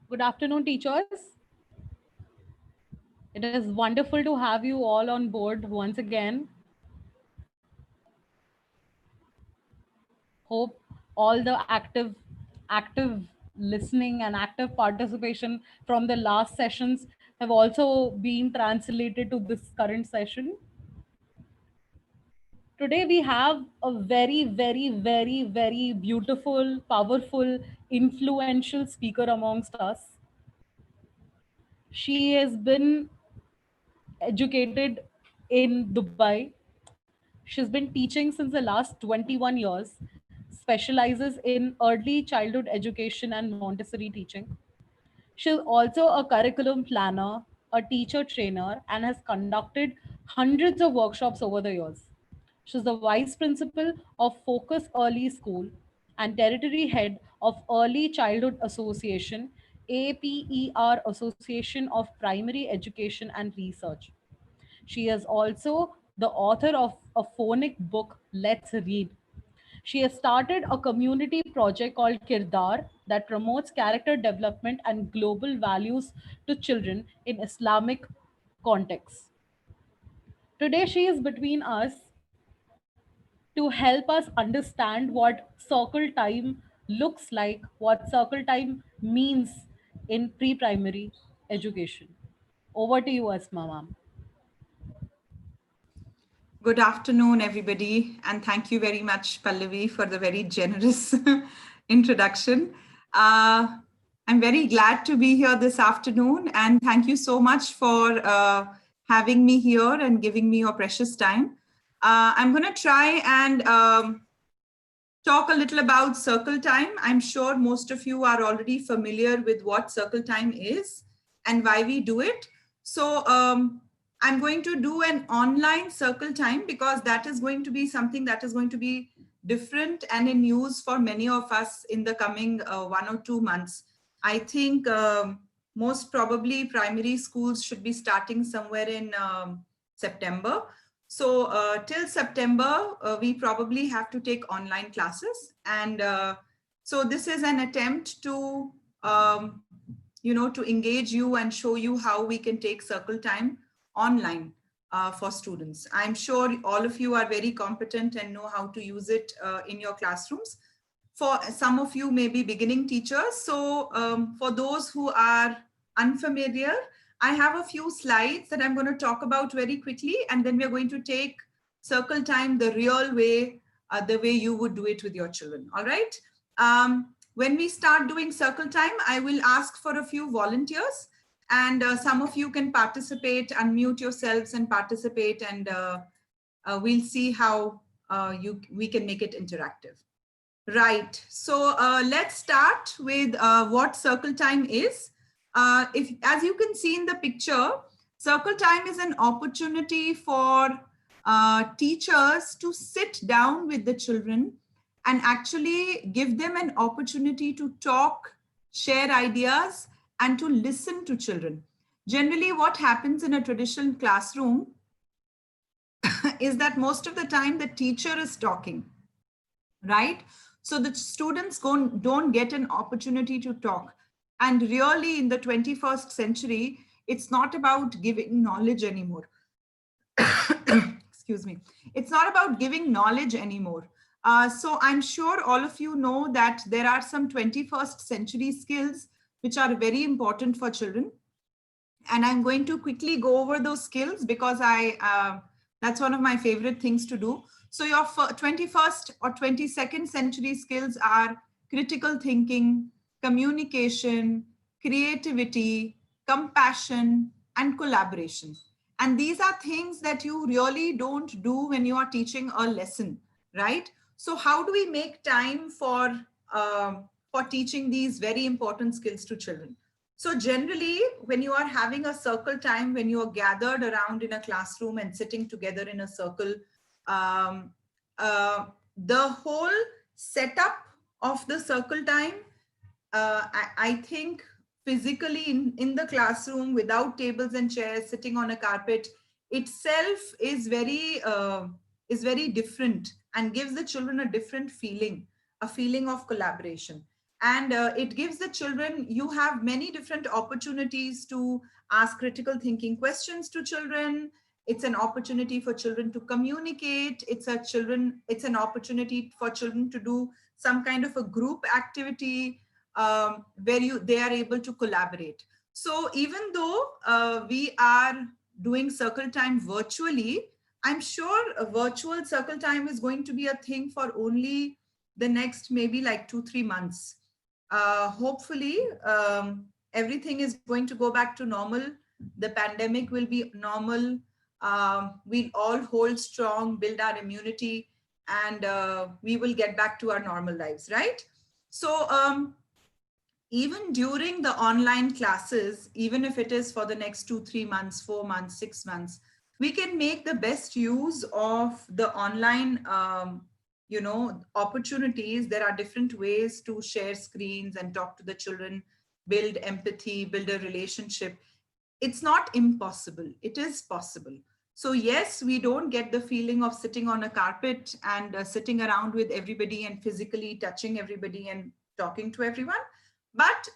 Good afternoon, teachers. It is wonderful to have you all on board once again. Hope all the active listening and active participation from the last sessions have also been translated to this current session. Today we have a very beautiful, powerful, influential speaker amongst us. She has been educated in Dubai. She's been teaching since the last 21 years, specializes in early childhood education and Montessori teaching. She's also a curriculum planner, a teacher trainer, and has conducted hundreds of workshops over the years. She's the vice principal of Focus Early School and territory head of Early Childhood Association, APER Association of Primary Education and Research. She is also the author of a phonic book, Let's Read. She has started a community project called Kirdar that promotes character development and global values to children in Islamic contexts. Today, she is between us to help us understand what circle time looks like, what circle time means in pre primary education. Over to you, Asma, ma'am. Good afternoon, everybody, and thank you very much, Pallavi, for the very generous introduction. I'm very glad to be here this afternoon, and thank you so much for having me here and giving me your precious time. I'm going to try and talk a little about circle time. I'm sure most of you are already familiar with what circle time is and why we do it. So I'm going to do an online circle time because that is going to be something that is going to be different and in use for many of us in the coming 1 or 2 months. I think most probably primary schools should be starting somewhere in September. So till September, we probably have to take online classes. And so this is an attempt to, to engage you and show you how we can take circle time online for students. I'm sure all of you are very competent and know how to use it in your classrooms. For some of you may be beginning teachers. So for those who are unfamiliar, I have a few slides that I'm going to talk about very quickly, and then we're going to take circle time the real way, the way you would do it with your children. All right. When we start doing circle time, I will ask for a few volunteers, and some of you can participate, unmute yourselves and participate, and we'll see how we can make it interactive. Right. So let's start with what circle time is. As you can see in the picture, circle time is an opportunity for teachers to sit down with the children and actually give them an opportunity to talk, share ideas, and to listen to children. Generally, what happens in a traditional classroom is that most of the time the teacher is talking, right? So the students don't get an opportunity to talk. And really in the 21st century, it's not about giving knowledge anymore. Excuse me. It's not about giving knowledge anymore. So I'm sure all of you know that there are some 21st century skills which are very important for children. And I'm going to quickly go over those skills because that's one of my favorite things to do. So your 21st or 22nd century skills are critical thinking, communication, creativity, compassion, and collaboration. And these are things that you really don't do when you are teaching a lesson, right? So how do we make time for teaching these very important skills to children? So generally, when you are having a circle time, when you are gathered around in a classroom and sitting together in a circle, um, the whole setup of the circle time, I think physically in the classroom without tables and chairs, sitting on a carpet itself is very different and gives the children a different feeling, a feeling of collaboration. And it gives the children, you have many different opportunities to ask critical thinking questions to children. It's an opportunity for children to communicate. It's an opportunity for children to do some kind of a group activity, where they are able to collaborate. So even though we are doing circle time virtually, I'm sure a virtual circle time is going to be a thing for only the next maybe like 2-3 months. Hopefully, everything is going to go back to normal. The pandemic will be normal. We'll all hold strong, build our immunity, and we will get back to our normal lives, right? So even during the online classes, even if it is for the next 2-3 months, 4 months, 6 months, we can make the best use of the online opportunities. There are different ways to share screens and talk to the children, build empathy, build a relationship. It's not impossible, it is possible. So yes, we don't get the feeling of sitting on a carpet and sitting around with everybody and physically touching everybody and talking to everyone, but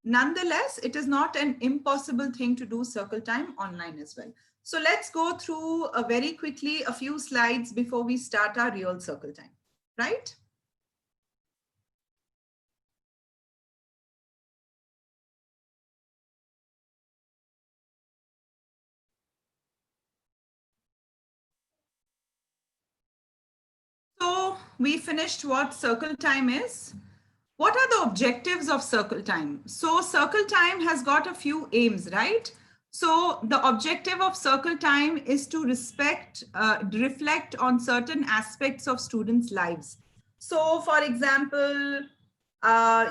nonetheless, it is not an impossible thing to do circle time online as well. So let's go through very quickly a few slides before we start our real circle time, right? So we finished what circle time is. What are the objectives of circle time? So circle time has got a few aims, right? So the objective of circle time is to reflect on certain aspects of students' lives. So for example,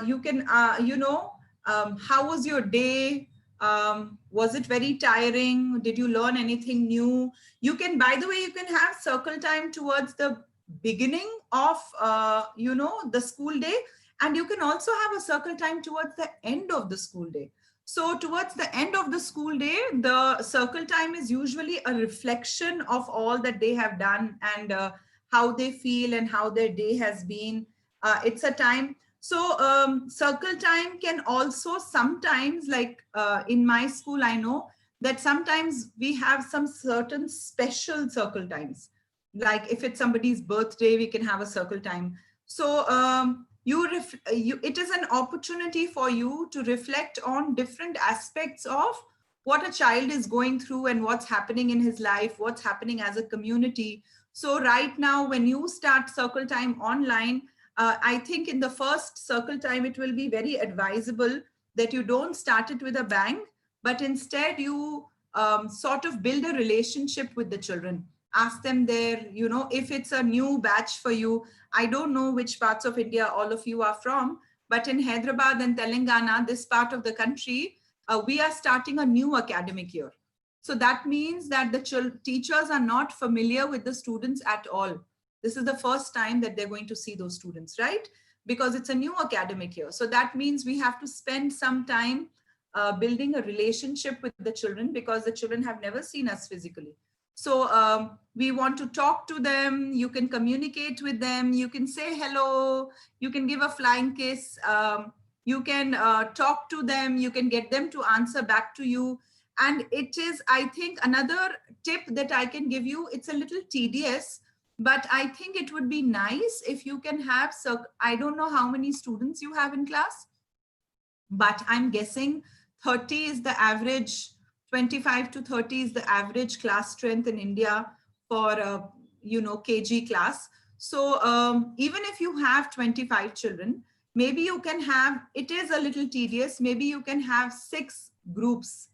you can, how was your day? Was it very tiring? Did you learn anything new? You can, by the way, you can have circle time towards the beginning of, the school day, and you can also have a circle time towards the end of the school day. So towards the end of the school day, the circle time is usually a reflection of all that they have done, and how they feel and how their day has been. It's a time. So circle time can also sometimes, like in my school, I know that sometimes we have some certain special circle times. Like if it's somebody's birthday, we can have a circle time. So it is an opportunity for you to reflect on different aspects of what a child is going through and what's happening in his life, what's happening as a community. So right now, when you start circle time online, I think in the first circle time, it will be very advisable that you don't start it with a bang, but instead you sort of build a relationship with the children. Ask them their, if it's a new batch for you. I don't know which parts of India all of you are from, but in Hyderabad and Telangana, this part of the country, we are starting a new academic year. So that means that the teachers are not familiar with the students at all. This is the first time that they're going to see those students, right? Because it's a new academic year. So that means we have to spend some time building a relationship with the children, because the children have never seen us physically. So we want to talk to them. You can communicate with them. You can say hello. You can give a flying kiss. You can talk to them. You can get them to answer back to you. And it is, I think, another tip that I can give you. It's a little tedious, but I think it would be nice if you can have, I don't know how many students you have in class, but I'm guessing 30 is the average, 25 to 30 is the average class strength in India for a KG class. So even if you have 25 children, maybe you can have, it is a little tedious, maybe you can have 6 groups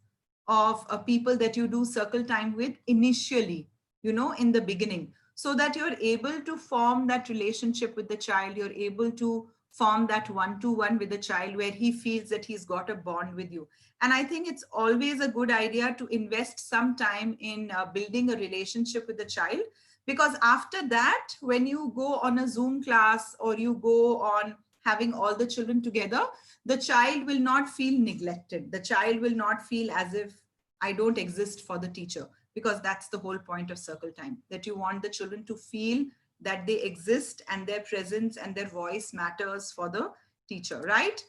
of people that you do circle time with initially, in the beginning, so that you're able to form that relationship with the child. You're able to form that one-to-one with the child where he feels that he's got a bond with you. And I think it's always a good idea to invest some time in building a relationship with the child, because after that, when you go on a Zoom class or you go on having all the children together, the child will not feel neglected. The child will not feel as if I don't exist for the teacher, because that's the whole point of circle time, that you want the children to feel that they exist and their presence and their voice matters for the teacher, right?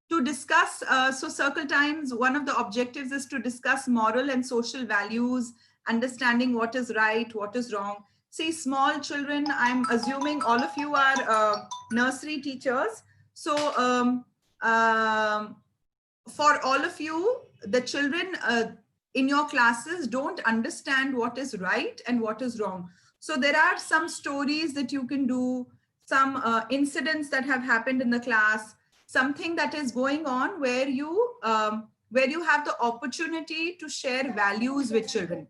To discuss, so circle times, one of the objectives is to discuss moral and social values, understanding what is right, what is wrong. See, small children, I'm assuming all of you are nursery teachers. So for all of you, the children in your classes don't understand what is right and what is wrong. So there are some stories that you can do, some incidents that have happened in the class, something that is going on where you have the opportunity to share values with children,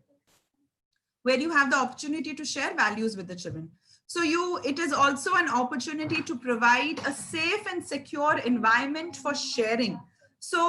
where you have the opportunity to share values with the children. So it is also an opportunity to provide a safe and secure environment for sharing. So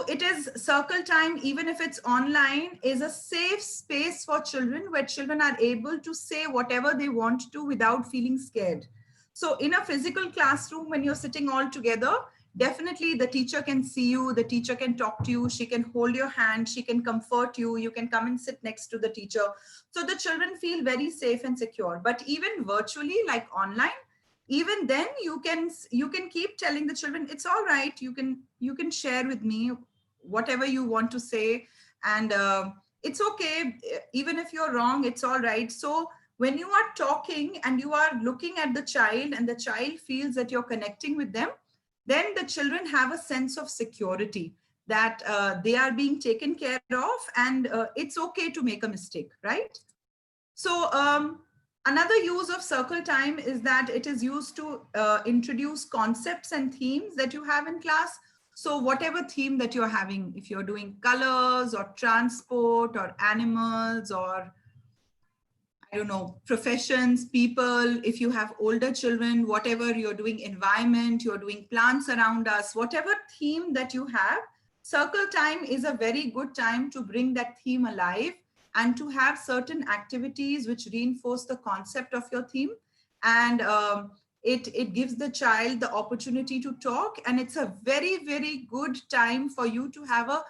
it is circle time, even if it's online, is a safe space for children where children are able to say whatever they want to without feeling scared. So in a physical classroom, when you're sitting all together, definitely the teacher can see you, the teacher can talk to you, she can hold your hand, she can comfort you, you can come and sit next to the teacher. So the children feel very safe and secure. But even virtually, like online, even then you can keep telling the children, it's all right, you can share with me whatever you want to say, and it's okay, even if you're wrong, it's all right. So when you are talking and you are looking at the child and the child feels that you're connecting with them, then the children have a sense of security that they are being taken care of, and it's okay to make a mistake, right? So another use of circle time is that it is used to introduce concepts and themes that you have in class. So whatever theme that you're having, if you're doing colors or transport or animals or I don't know, professions, people, if you have older children, whatever you're doing, environment, you're doing plants around us, whatever theme that you have, circle time is a very good time to bring that theme alive and to have certain activities which reinforce the concept of your theme. And it gives the child the opportunity to talk. And it's a very, very good time for you to have a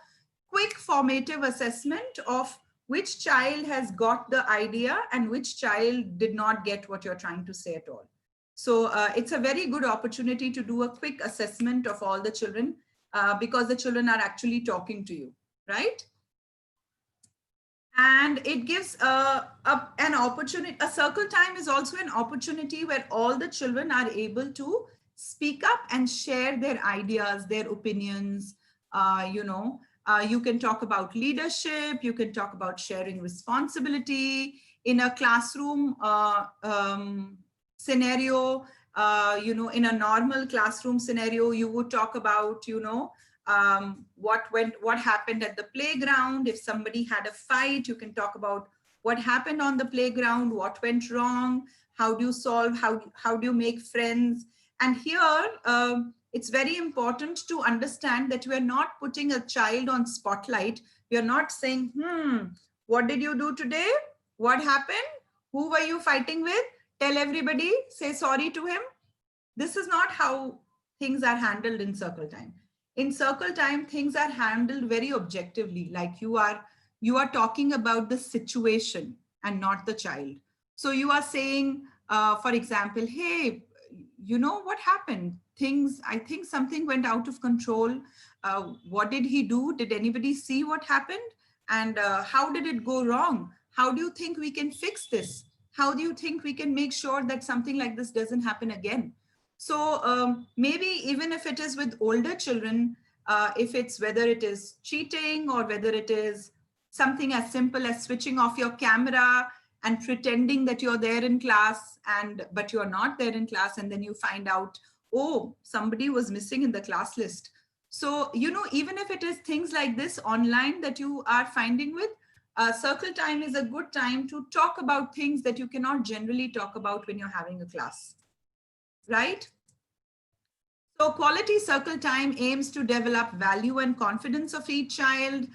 quick formative assessment of which child has got the idea and which child did not get what you're trying to say at all. So it's a very good opportunity to do a quick assessment of all the children because the children are actually talking to you, right? And it gives an opportunity. A circle time is also an opportunity where all the children are able to speak up and share their ideas, their opinions, you can talk about leadership, you can talk about sharing responsibility. In a classroom scenario, in a normal classroom scenario, you would talk about, what happened at the playground. If somebody had a fight, you can talk about what happened on the playground, what went wrong, how do you solve, how do you make friends. And here, it's very important to understand that we're not putting a child on spotlight. We're not saying, what did you do today? What happened? Who were you fighting with? Tell everybody, say sorry to him. This is not how things are handled in circle time. In circle time, things are handled very objectively, like you are talking about the situation and not the child. So you are saying, for example, hey, you know what happened? I think something went out of control. What did he do? Did anybody see what happened? And how did it go wrong? How do you think we can fix this? How do you think we can make sure that something like this doesn't happen again? So maybe even if it is with older children, if it's whether it is cheating or whether it is something as simple as switching off your camera and pretending that you're there in class, but you're not there in class, and then you find out, oh, somebody was missing in the class list. So, even if it is things like this online that you are finding with, circle time is a good time to talk about things that you cannot generally talk about when you're having a class, right? So quality circle time aims to develop value and confidence of each child.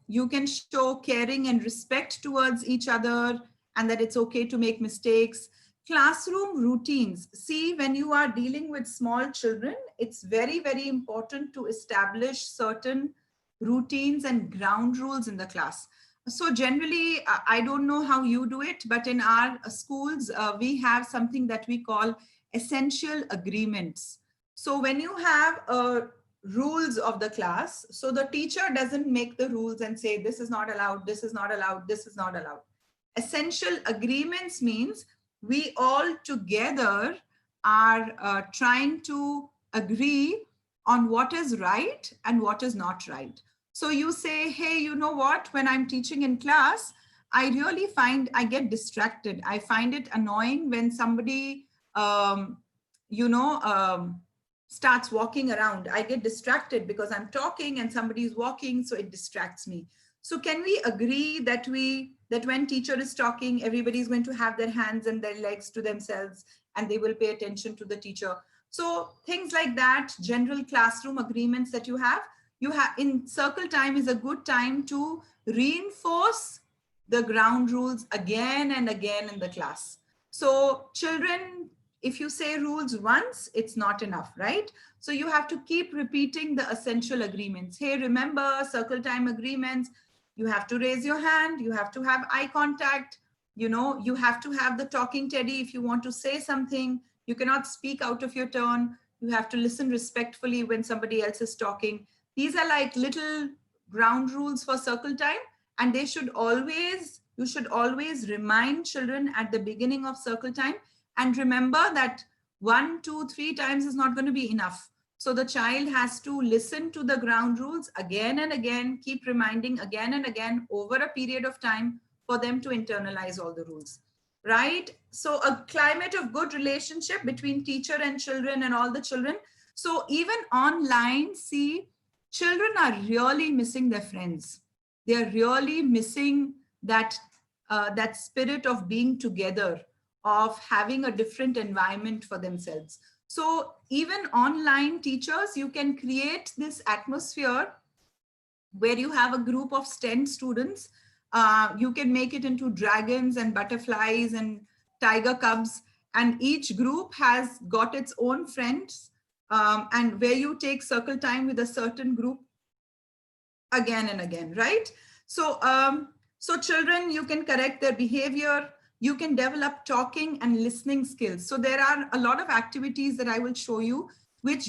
You can show caring and respect towards each other, and that it's okay to make mistakes. Classroom routines. See, when you are dealing with small children, it's very, very important to establish certain routines and ground rules in the class. So generally, I don't know how you do it, but in our schools, we have something that we call essential agreements. So when you have rules of the class, so the teacher doesn't make the rules and say, this is not allowed, this is not allowed, this is not allowed. Essential agreements means we all together are trying to agree on what is right and what is not right. So you say, hey, you know what, when I'm teaching in class, I really find I get distracted. I find it annoying when somebody, you know, starts walking around. I get distracted because I'm talking and somebody is walking, so it distracts me. So can we agree that when teacher is talking, everybody is going to have their hands and their legs to themselves and they will pay attention to the teacher. So things like that, general classroom agreements that you have in circle time is a good time to reinforce the ground rules again and again in the class. So children, if you say rules once, it's not enough, right? So you have to keep repeating the essential agreements. Hey, remember circle time agreements. You have to raise your hand. You have to have eye contact. You know, you have to have the talking teddy if you want to say something. You cannot speak out of your turn. You have to listen respectfully when somebody else is talking. These are like little ground rules for circle time. And they should always, you should always remind children at the beginning of circle time. And remember that 1, 2, 3 times is not going to be enough. So the child has to listen to the ground rules again and again, keep reminding again and again over a period of time for them to internalize all the rules, right? So a climate of good relationship between teacher and children and all the children. So even online, see, children are really missing their friends. They're really missing that, that spirit of being together, of having a different environment for themselves. So even online teachers, you can create this atmosphere where you have a group of 10 students. You can make it into dragons and butterflies and tiger cubs, and each group has got its own friends, and where you take circle time with a certain group again and again, right? So, so children, you can correct their behavior, you can develop talking and listening skills. So there are a lot of activities that I will show you, which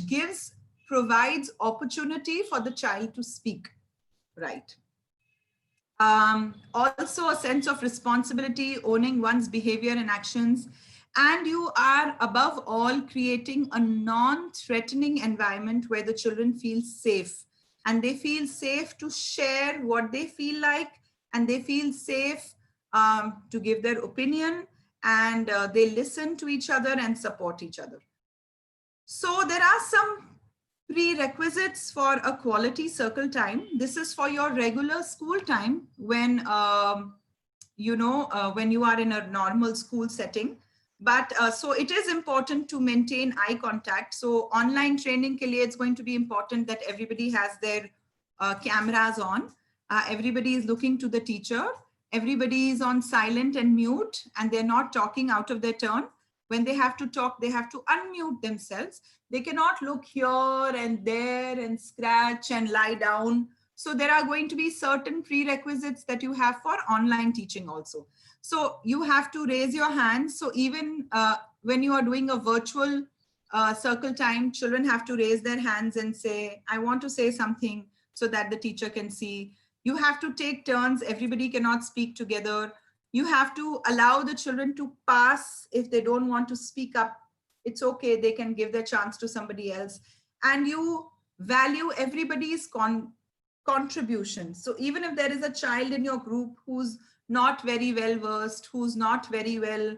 provides opportunity for the child to speak, right? Also a sense of responsibility, owning one's behavior and actions. And you are above all creating a non-threatening environment where the children feel safe, and they feel safe to share what they feel like, and they feel safe to give their opinion, and they listen to each other and support each other. So there are some prerequisites for a quality circle time. This is for your regular school time when, when you are in a normal school setting. But so it is important to maintain eye contact. So online training ke liye, it's going to be important that everybody has their cameras on. Everybody is looking to the teacher. Everybody is on silent and mute, and they're not talking out of their turn. When they have to talk, they have to unmute themselves. They cannot look here and there and scratch and lie down. So there are going to be certain prerequisites that you have for online teaching also. So you have to raise your hands. So even when you are doing a virtual circle time, children have to raise their hands and say, I want to say something, so that the teacher can see. You have to take turns. Everybody cannot speak together. You have to allow the children to pass if they don't want to speak up. It's okay. They can give their chance to somebody else. And you value everybody's contribution. So even if there is a child in your group who's not very well versed, who's not very well,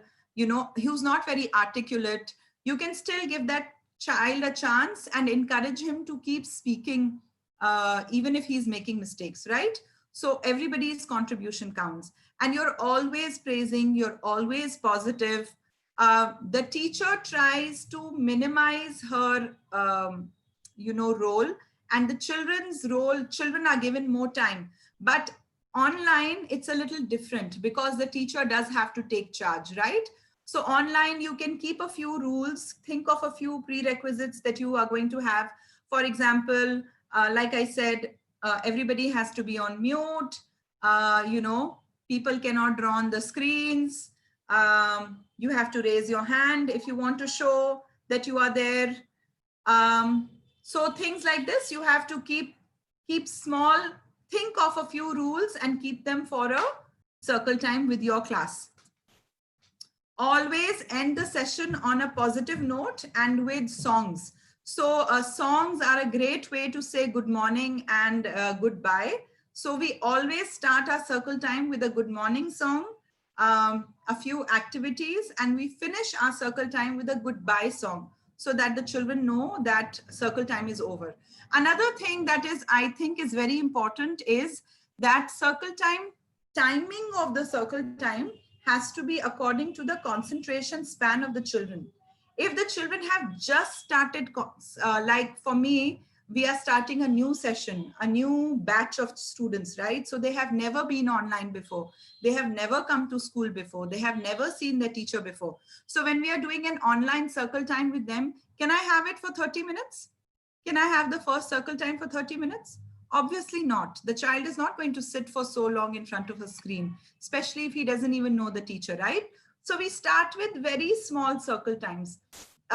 who's not very articulate, you can still give that child a chance and encourage him to keep speaking, even if he's making mistakes, right? So everybody's contribution counts, and you're always praising, you're always positive. The teacher tries to minimize her, role, and the children's role, children are given more time. But online, it's a little different because the teacher does have to take charge, right? So online, you can keep a few rules, think of a few prerequisites that you are going to have. For example, like I said, everybody has to be on mute. People cannot draw on the screens. You have to raise your hand if you want to show that you are there. So things like this, you have to keep small, think of a few rules and keep them for a circle time with your class. Always end the session on a positive note and with songs. So songs are a great way to say good morning and goodbye. So we always start our circle time with a good morning song, a few activities, and we finish our circle time with a goodbye song so that the children know that circle time is over. Another thing that is, I think, is very important is that circle time, timing of the circle time has to be according to the concentration span of the children. If the children have just started, like for me, we are starting a new session, a new batch of students, right? So they have never been online before. They have never come to school before. They have never seen their teacher before. So when we are doing an online circle time with them, can I have it for 30 minutes? Can I have the first circle time for 30 minutes? Obviously not. The child is not going to sit for so long in front of a screen, especially if he doesn't even know the teacher, right? So we start with very small circle times.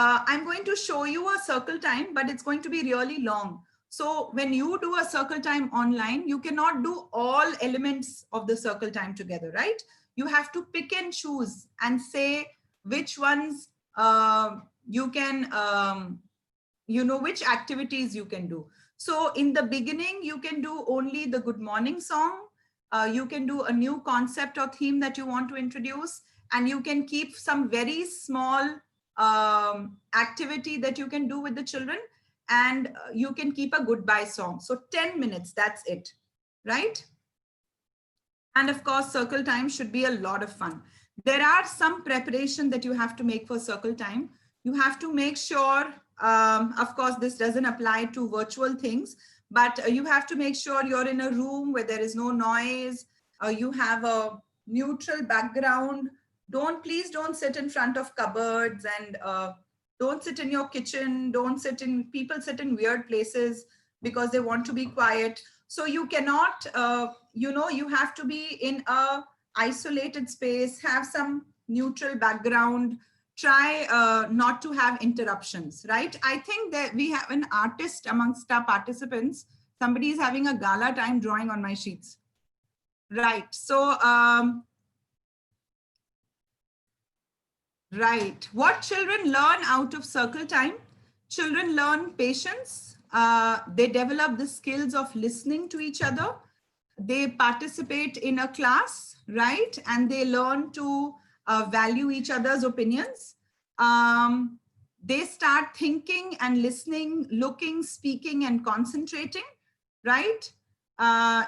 I'm going to show you a circle time, but it's going to be really long. So when you do a circle time online, you cannot do all elements of the circle time together, right? You have to pick and choose and say which ones you can, you know, which activities you can do. So in the beginning, you can do only the good morning song. You can do a new concept or theme that you want to introduce, and you can keep some very small activity that you can do with the children, and you can keep a goodbye song. So 10 minutes, that's it, right? And of course, circle time should be a lot of fun. There are some preparation that you have to make for circle time. You have to make sure, of course, this doesn't apply to virtual things, but you have to make sure you're in a room where there is no noise. You have a neutral background. Please don't sit in front of cupboards, and don't sit in your kitchen. People sit in weird places because they want to be quiet. So you cannot, you have to be in a isolated space, have some neutral background, try not to have interruptions, right? I think that we have an artist amongst our participants. Somebody is having a gala time drawing on my sheets. Right, so, right. What children learn out of circle time? Children learn patience. They develop the skills of listening to each other. They participate in a class, right? And they learn to value each other's opinions. They start thinking and listening, looking, speaking, and concentrating, right?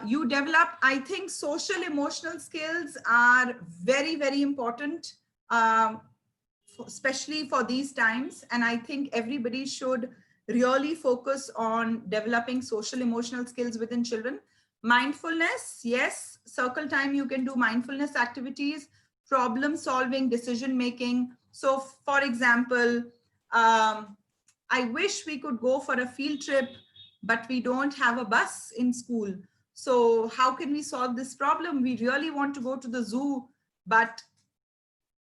You develop, I think, social emotional skills are very, very important, especially for these times. And I think everybody should really focus on developing social emotional skills within children. Mindfulness, yes, circle time, you can do mindfulness activities, problem solving, decision making. So for example, I wish we could go for a field trip, but we don't have a bus in school. So how can we solve this problem? We really want to go to the zoo, but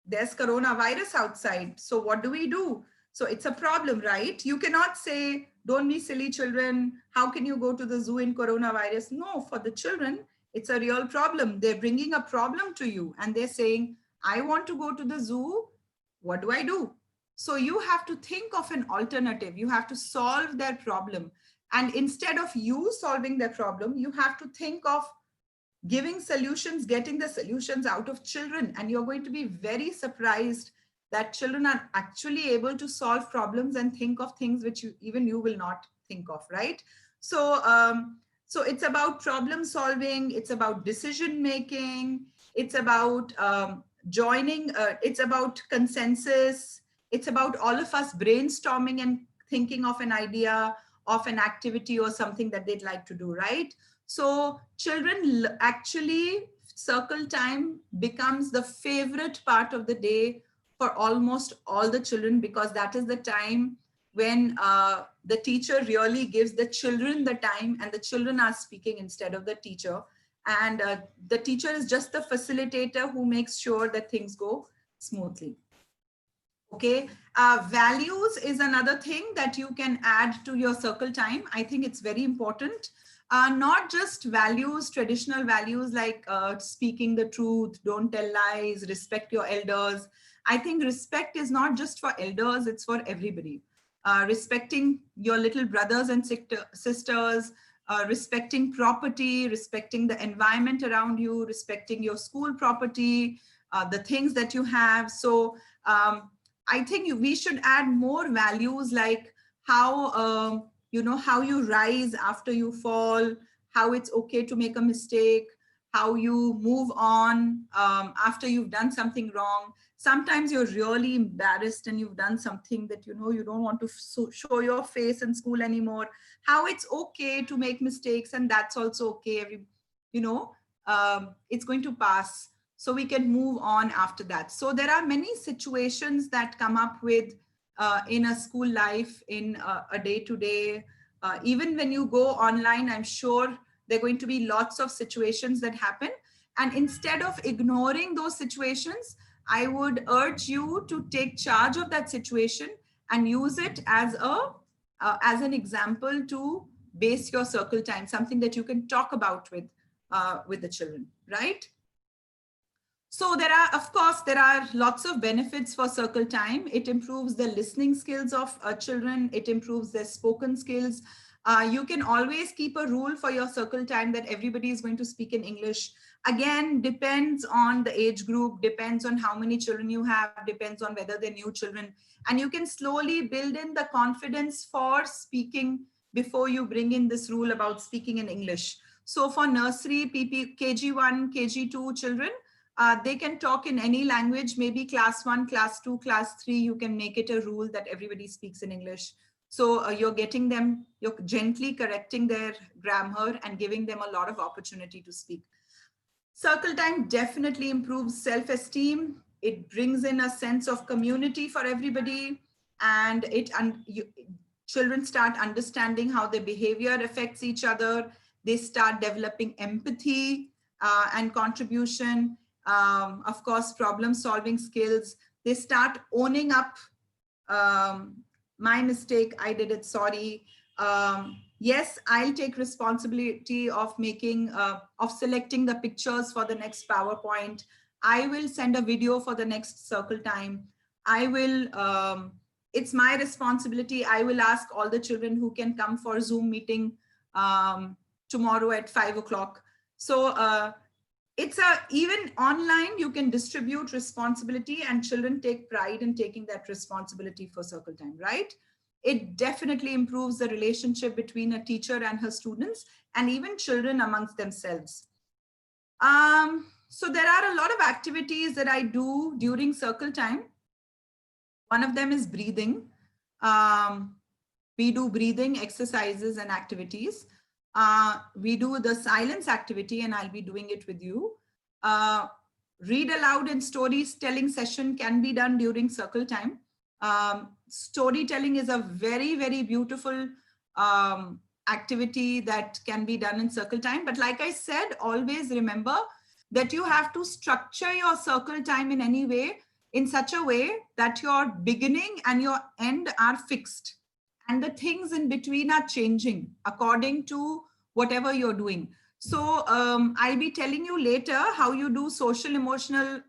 there's coronavirus outside. So what do we do? So it's a problem, right? You cannot say, don't be silly children. How can you go to the zoo in coronavirus? No, for the children, it's a real problem. They're bringing a problem to you and they're saying, I want to go to the zoo. What do I do? So you have to think of an alternative. You have to solve their problem. And instead of you solving their problem, you have to think of giving solutions, getting the solutions out of children. And you're going to be very surprised that children are actually able to solve problems and think of things which even you will not think of, right? So, so it's about problem solving, it's about decision making, it's about joining, it's about consensus, it's about all of us brainstorming and thinking of an idea, of an activity or something that they'd like to do, right? So children actually, circle time becomes the favorite part of the day for almost all the children, because that is the time when the teacher really gives the children the time and the children are speaking instead of the teacher. And the teacher is just the facilitator who makes sure that things go smoothly. Okay, values is another thing that you can add to your circle time. I think it's very important. Not just values, traditional values like speaking the truth, don't tell lies, respect your elders. I think respect is not just for elders, it's for everybody. Respecting your little brothers and sisters, respecting property, respecting the environment around you, respecting your school property, the things that you have. So, I think we should add more values like how, how you rise after you fall, how it's okay to make a mistake, how you move on after you've done something wrong. Sometimes you're really embarrassed and you've done something that you don't want to show your face in school anymore. How it's okay to make mistakes, and that's also okay. You know, it's going to pass, so we can move on after that. So there are many situations that come up with in a school life, in a day-to-day, even when you go online, I'm sure there are going to be lots of situations that happen. And instead of ignoring those situations, I would urge you to take charge of that situation and use it as as an example to base your circle time, something that you can talk about with the children, right? So there are, of course, there are lots of benefits for circle time. It improves the listening skills of children. It improves their spoken skills. You can always keep a rule for your circle time that everybody is going to speak in English. Again, depends on the age group, depends on how many children you have, depends on whether they're new children. And you can slowly build in the confidence for speaking before you bring in this rule about speaking in English. So for nursery, KG1, KG2 children, they can talk in any language, maybe class 1, class 2, class 3, you can make it a rule that everybody speaks in English. So you're gently correcting their grammar and giving them a lot of opportunity to speak. Circle time definitely improves self-esteem. It brings in a sense of community for everybody, and children start understanding how their behavior affects each other. They start developing empathy and contribution. Of course, problem solving skills. They start owning up, my mistake, I did it, sorry. Yes, I'll take responsibility of selecting the pictures for the next PowerPoint. I will send a video for the next circle time. It's my responsibility. I will ask all the children who can come for Zoom meeting tomorrow at 5 o'clock. So even online, you can distribute responsibility, and children take pride in taking that responsibility for circle time, right? It definitely improves the relationship between a teacher and her students, and even children amongst themselves. So there are a lot of activities that I do during circle time. One of them is breathing. We do breathing exercises and activities. We do the silence activity, and I'll be doing it with you. Read aloud and storytelling session can be done during circle time. Storytelling is a very, very beautiful activity that can be done in circle time. But like I said, always remember that you have to structure your circle time in such a way that your beginning and your end are fixed, and the things in between are changing according to whatever you're doing. So I'll be telling you later how you do social emotional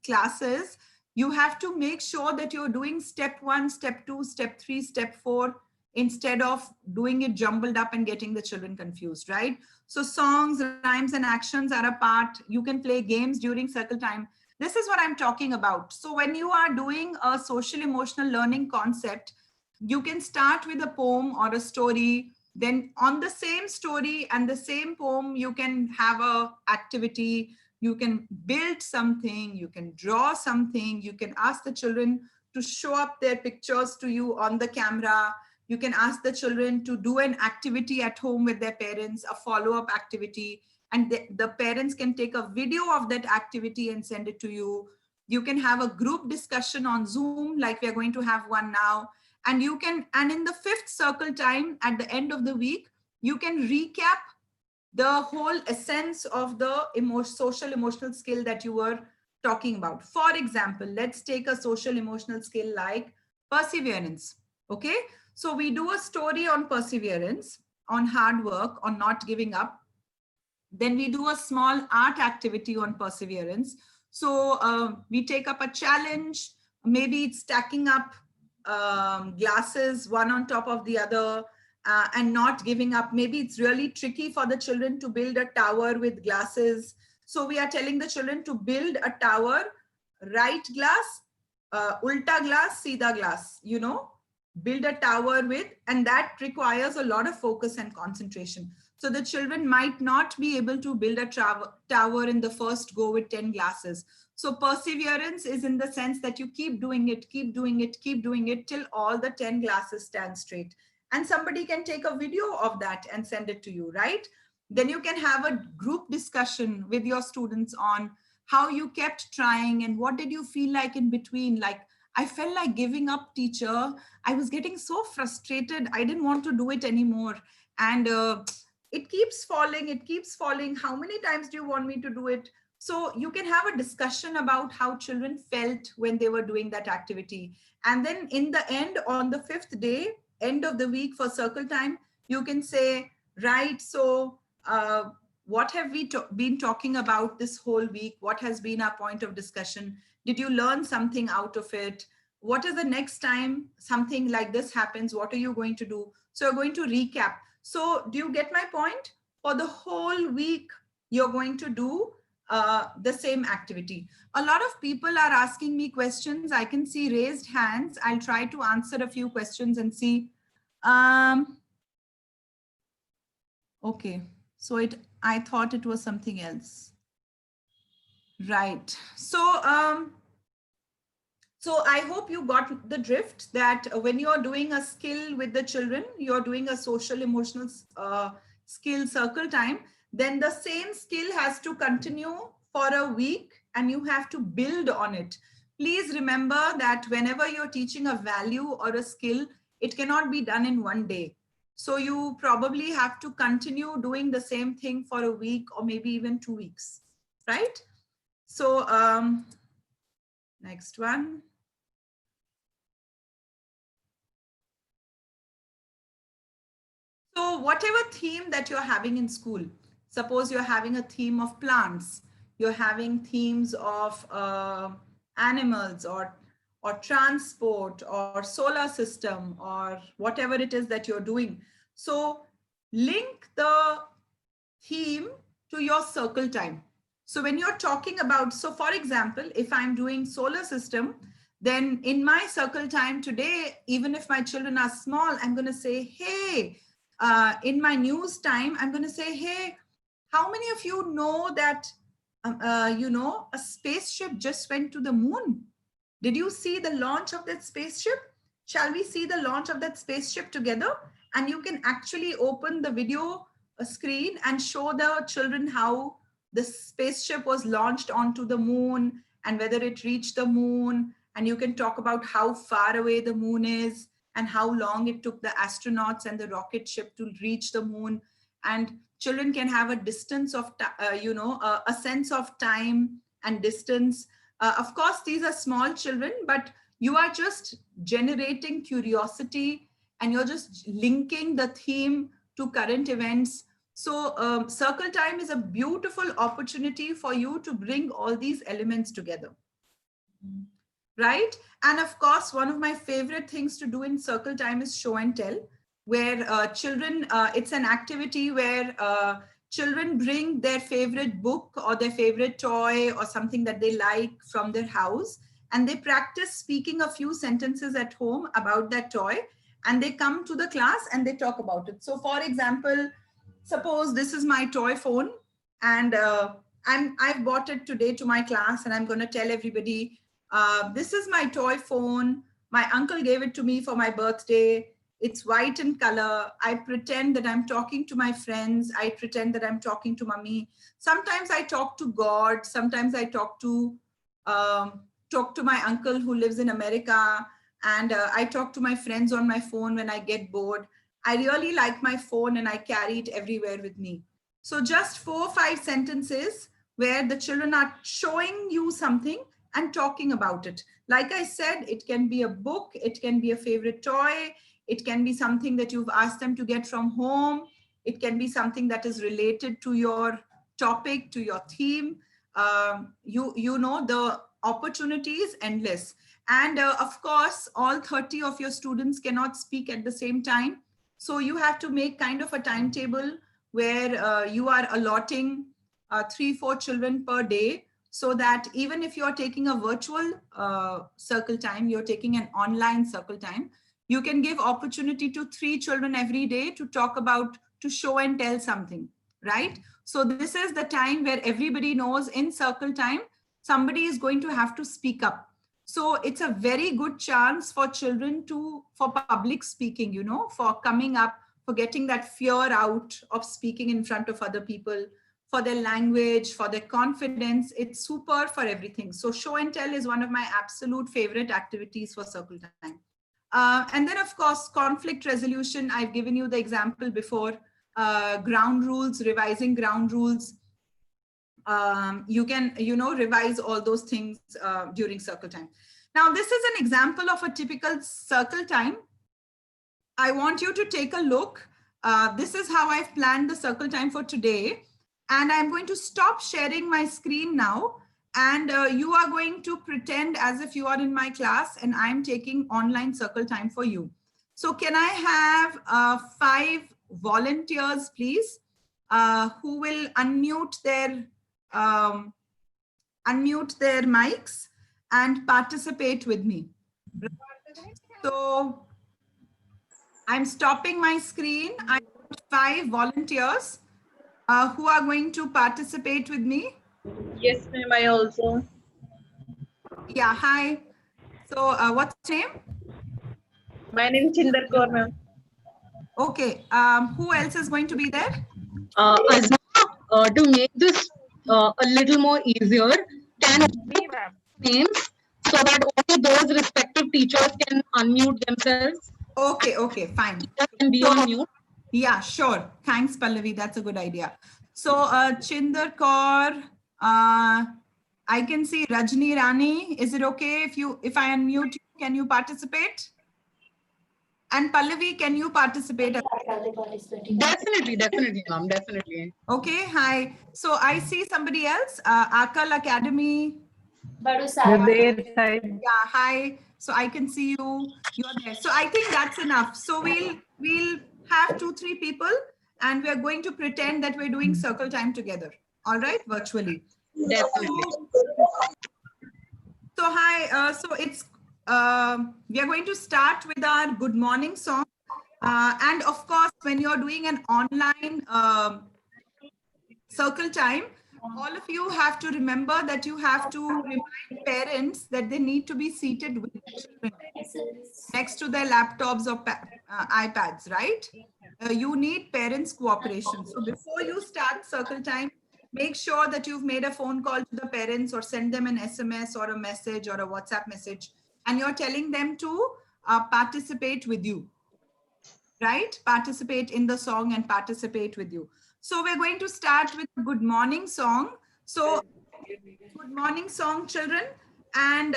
classes. You have to make sure that you're doing step 1, step 2, step 3, step 4, instead of doing it jumbled up and getting the children confused, right? So songs, rhymes, and actions are a part. You can play games during circle time. This is what I'm talking about. So when you are doing a social emotional learning concept, you can start with a poem or a story. Then on the same story and the same poem, you can have a activity. You can build something, you can draw something, you can ask the children to show up their pictures to you on the camera. You can ask the children to do an activity at home with their parents, a follow-up activity, and the parents can take a video of that activity and send it to you. You can have a group discussion on Zoom, like we're going to have one now. And in the 5th circle time, at the end of the week, you can recap the whole essence of the social emotional skill that you were talking about. For example, let's take a social emotional skill like perseverance. Okay, so we do a story on perseverance, on hard work, on not giving up. Then we do a small art activity on perseverance. So we take up a challenge. Maybe it's stacking up glasses one on top of the other and not giving up. Maybe it's really tricky for the children to build a tower with glasses. So we are telling the children to build a tower, right glass, ulta glass, seedha glass, you know, build a tower with, and that requires a lot of focus and concentration. So the children might not be able to build a tower in the first go with 10 glasses. So perseverance is in the sense that you keep doing it, keep doing it, keep doing it till all the 10 glasses stand straight. And somebody can take a video of that and send it to you, right? Then you can have a group discussion with your students on how you kept trying and what did you feel like in between. Like, I felt like giving up, teacher. I was getting so frustrated. I didn't want to do it anymore. And it keeps falling. It keeps falling. How many times do you want me to do it? So you can have a discussion about how children felt when they were doing that activity. And then in the end, on the 5th day, end of the week for circle time, you can say, right, so what have we been talking about this whole week? What has been our point of discussion? Did you learn something out of it? What is the next time something like this happens? What are you going to do? So you're going to recap. So do you get my point? For the whole week, you're going to do the same activity. A lot of people are asking me questions. I can see raised hands. I'll try to answer a few questions and see. Okay, so I thought it was something else. Right. So, so I hope you got the drift that when you're doing a skill with the children, you're doing a social emotional skill circle time, then the same skill has to continue for a week and you have to build on it. Please remember that whenever you're teaching a value or a skill, it cannot be done in one day. So you probably have to continue doing the same thing for a week or maybe even 2 weeks, right? So next one. So whatever theme that you're having in school, suppose you're having a theme of plants, you're having themes of animals or transport or solar system or whatever it is that you're doing. So link the theme to your circle time. So when you're talking about, so for example, if I'm doing solar system, then in my circle time today, even if my children are small, I'm going to say, hey, in my news time, I'm going to say, hey, how many of you know that, you know, a spaceship just went to the moon? Did you see the launch of that spaceship? Shall we see the launch of that spaceship together? And you can actually open the video screen and show the children how the spaceship was launched onto the moon and whether it reached the moon. And you can talk about how far away the moon is and how long it took the astronauts and the rocket ship to reach the moon. And children can have a distance of, you know, a sense of time and distance. Of course, these are small children, but you are just generating curiosity and you're just linking the theme to current events. So circle time is a beautiful opportunity for you to bring all these elements together. Right? And of course, one of my favorite things to do in circle time is show and tell, where children, it's an activity where children bring their favorite book or their favorite toy or something that they like from their house, and they practice speaking a few sentences at home about that toy, and they come to the class and they talk about it. So for example, suppose this is my toy phone, and I've bought it today to my class, and I'm going to tell everybody, this is my toy phone. My uncle gave it to me for my birthday. It's white in color. I pretend that I'm talking to my friends. I pretend that I'm talking to mommy. Sometimes I talk to God. Sometimes I talk to my uncle who lives in America. And I talk to my friends on my phone when I get bored. I really like my phone and I carry it everywhere with me. So just 4 or 5 sentences where the children are showing you something and talking about it. Like I said, it can be a book, it can be a favorite toy, it can be something that you've asked them to get from home, it can be something that is related to your topic, to your theme. You know, the opportunity is endless. And of course, all 30 of your students cannot speak at the same time. So you have to make kind of a timetable where you are allotting 3-4 children per day, so that even if you're taking a virtual circle time, you're taking an online circle time, you can give opportunity to 3 children every day to talk about, to show and tell something, right? So this is the time where everybody knows in circle time, somebody is going to have to speak up. So it's a very good chance for children for public speaking, you know, for coming up, for getting that fear out of speaking in front of other people, for their language, for their confidence. It's super for everything. So show and tell is one of my absolute favorite activities for circle time. And then of course, conflict resolution. I've given you the example before. Ground rules, revising ground rules. You can, you know, revise all those things during circle time. Now, this is an example of a typical circle time. I want you to take a look. This is how I've planned the circle time for today. And I'm going to stop sharing my screen now. And you are going to pretend as if you are in my class and I'm taking online circle time for you. So can I have 5 volunteers, please, who will unmute their mics and participate with me. So I'm stopping my screen. I have 5 volunteers who are going to participate with me. Yes, ma'am, I also. Yeah, hi. So what's your name? My name is Chinder Kaur, ma'am. Okay, who else is going to be there? Azma, to make this a little more easier, can Me, ma'am. names so that only those respective teachers can unmute themselves Okay, fine. and be So, on mute. yeah, sure. Thanks, Pallavi. That's a good idea. So, Chinder Kaur, I can see Rajni Rani. Is it okay if I unmute you? Can you participate? And Pallavi, can you participate? Definitely, ma'am. Definitely. Okay, hi. So I see somebody else, Akal Academy. Side. Yeah, hi. So I can see you. You're there. So I think that's enough. So we'll have 2-3 people, and we're going to pretend that we're doing circle time together. All right, virtually. Definitely. So hi. So it's we are going to start with our good morning song, and of course, when you're doing an online circle time, all of you have to remember that you have to remind parents that they need to be seated with their children next to their laptops or iPads, right? You need parents' cooperation. So before you start circle time, make sure that you've made a phone call to the parents or send them an SMS or a message or a WhatsApp message, and you're telling them to participate with you, right? Participate in the song and participate with you. So we're going to start with a good morning song. So good morning song, children. And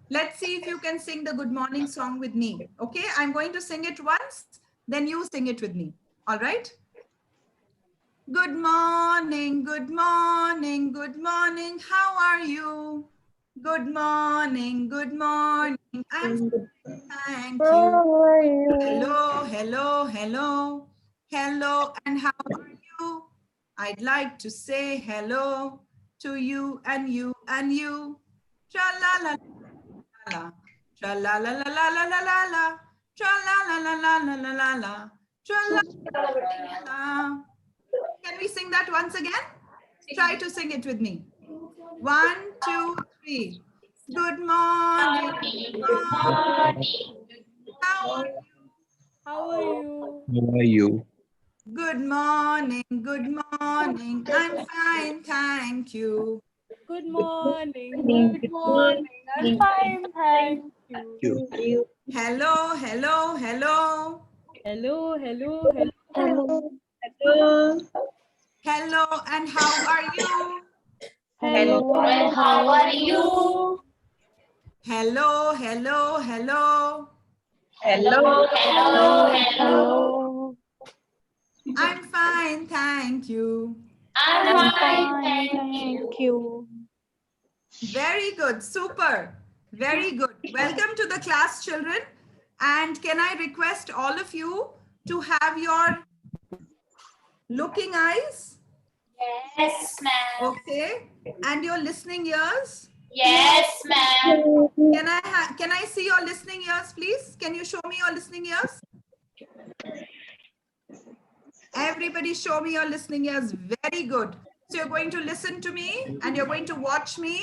let's see if you can sing the good morning song with me. Okay, I'm going to sing it once, then you sing it with me. All right? Good morning, good morning, good morning. How are you? Good morning, good morning. I'm fine, thank you. Hello, hello, hello. Hello, and how are you? I'd like to say hello to you and you and you. Tra la la la, tra la la la la la la la la, tra la la la la la la la la, tra la la la. Can we sing that once again? Try to sing it with me. 1, 2, 3. Good morning. Good morning. How are you? How are you? How are you? Good morning, good morning. I'm fine, thank you. Good morning. Good morning. I'm fine, thank you. Hello, hello, hello. Hello, hello, hello. Hello. Hello, and how are you? Hello, and how are you? Hello, hello, hello. Hello. Hello. I'm fine, thank you. I'm fine, thank you. Very good, super. Very good. Welcome to the class, children. And can I request all of you to have your looking eyes? Yes, ma'am. Okay. And your listening ears? Yes, ma'am. Can I see your listening ears, please? Can you show me your listening ears? Everybody show me your listening ears. Very good. So you're going to listen to me and you're going to watch me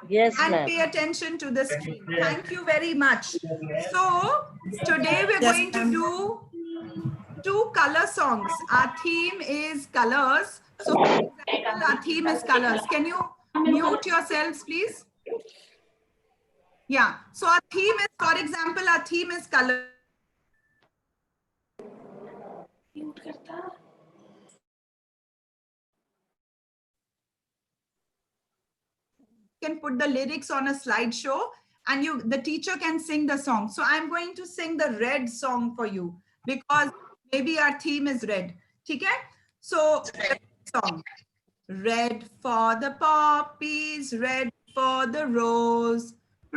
Yes, and ma'am. pay attention to the screen. Thank you very much. So today we're going to do 2 color songs. Our theme is colors. So for example, our theme is colors. Can you mute yourselves, please? Yeah. So our theme is, for example, our theme is color. Can put the lyrics on a slideshow and the teacher can sing the song. So I'm going to sing the red song for you because maybe our theme is red. Okay? So song. Red for the poppies, red for the rose,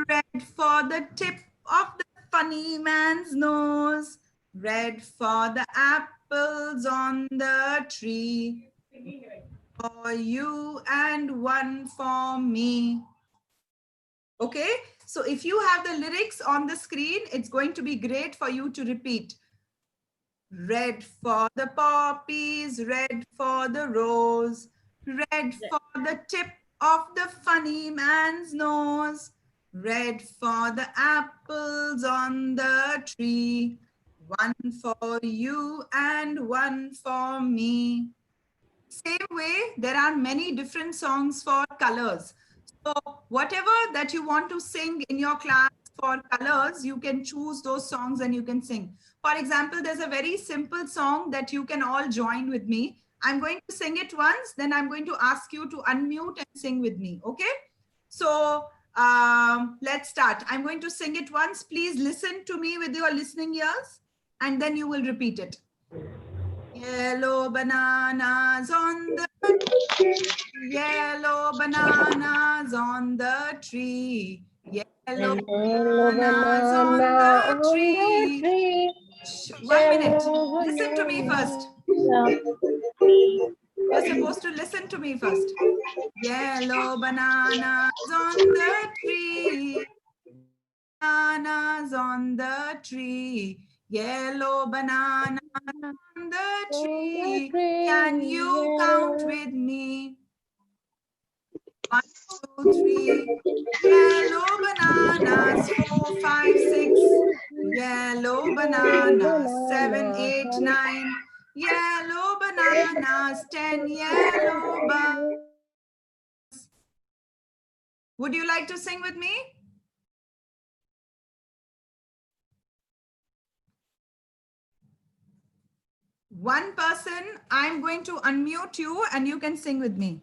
red for the tip of the funny man's nose, red for the apples on the tree, for you and one for me. Okay, so if you have the lyrics on the screen, it's going to be great for you to repeat. Red for the poppies, red for the rose, red for the tip of the funny man's nose, red for the apples on the tree, one for you and one for me. Same way, there are many different songs for colors. So whatever that you want to sing in your class for colors, you can choose those songs and you can sing. For example, there's a very simple song that you can all join with me. I'm going to sing it once, then I'm going to ask you to unmute and sing with me, okay? So let's start. I'm going to sing it once. Please listen to me with your listening ears and then you will repeat it. Yellow bananas on the yellow bananas on the tree. Yellow bananas on the tree. 1 minute. Listen to me first. You're supposed to listen to me first. Yellow bananas on the tree. Bananas on the tree. Yellow bananas on the tree. Can you count with me? 1, 2, 3. Yellow bananas. 4, 5, 6. Yellow bananas. 7, 8, 9. Yellow bananas. 10 yellow bananas. Would you like to sing with me? One person, I'm going to unmute you and you can sing with me.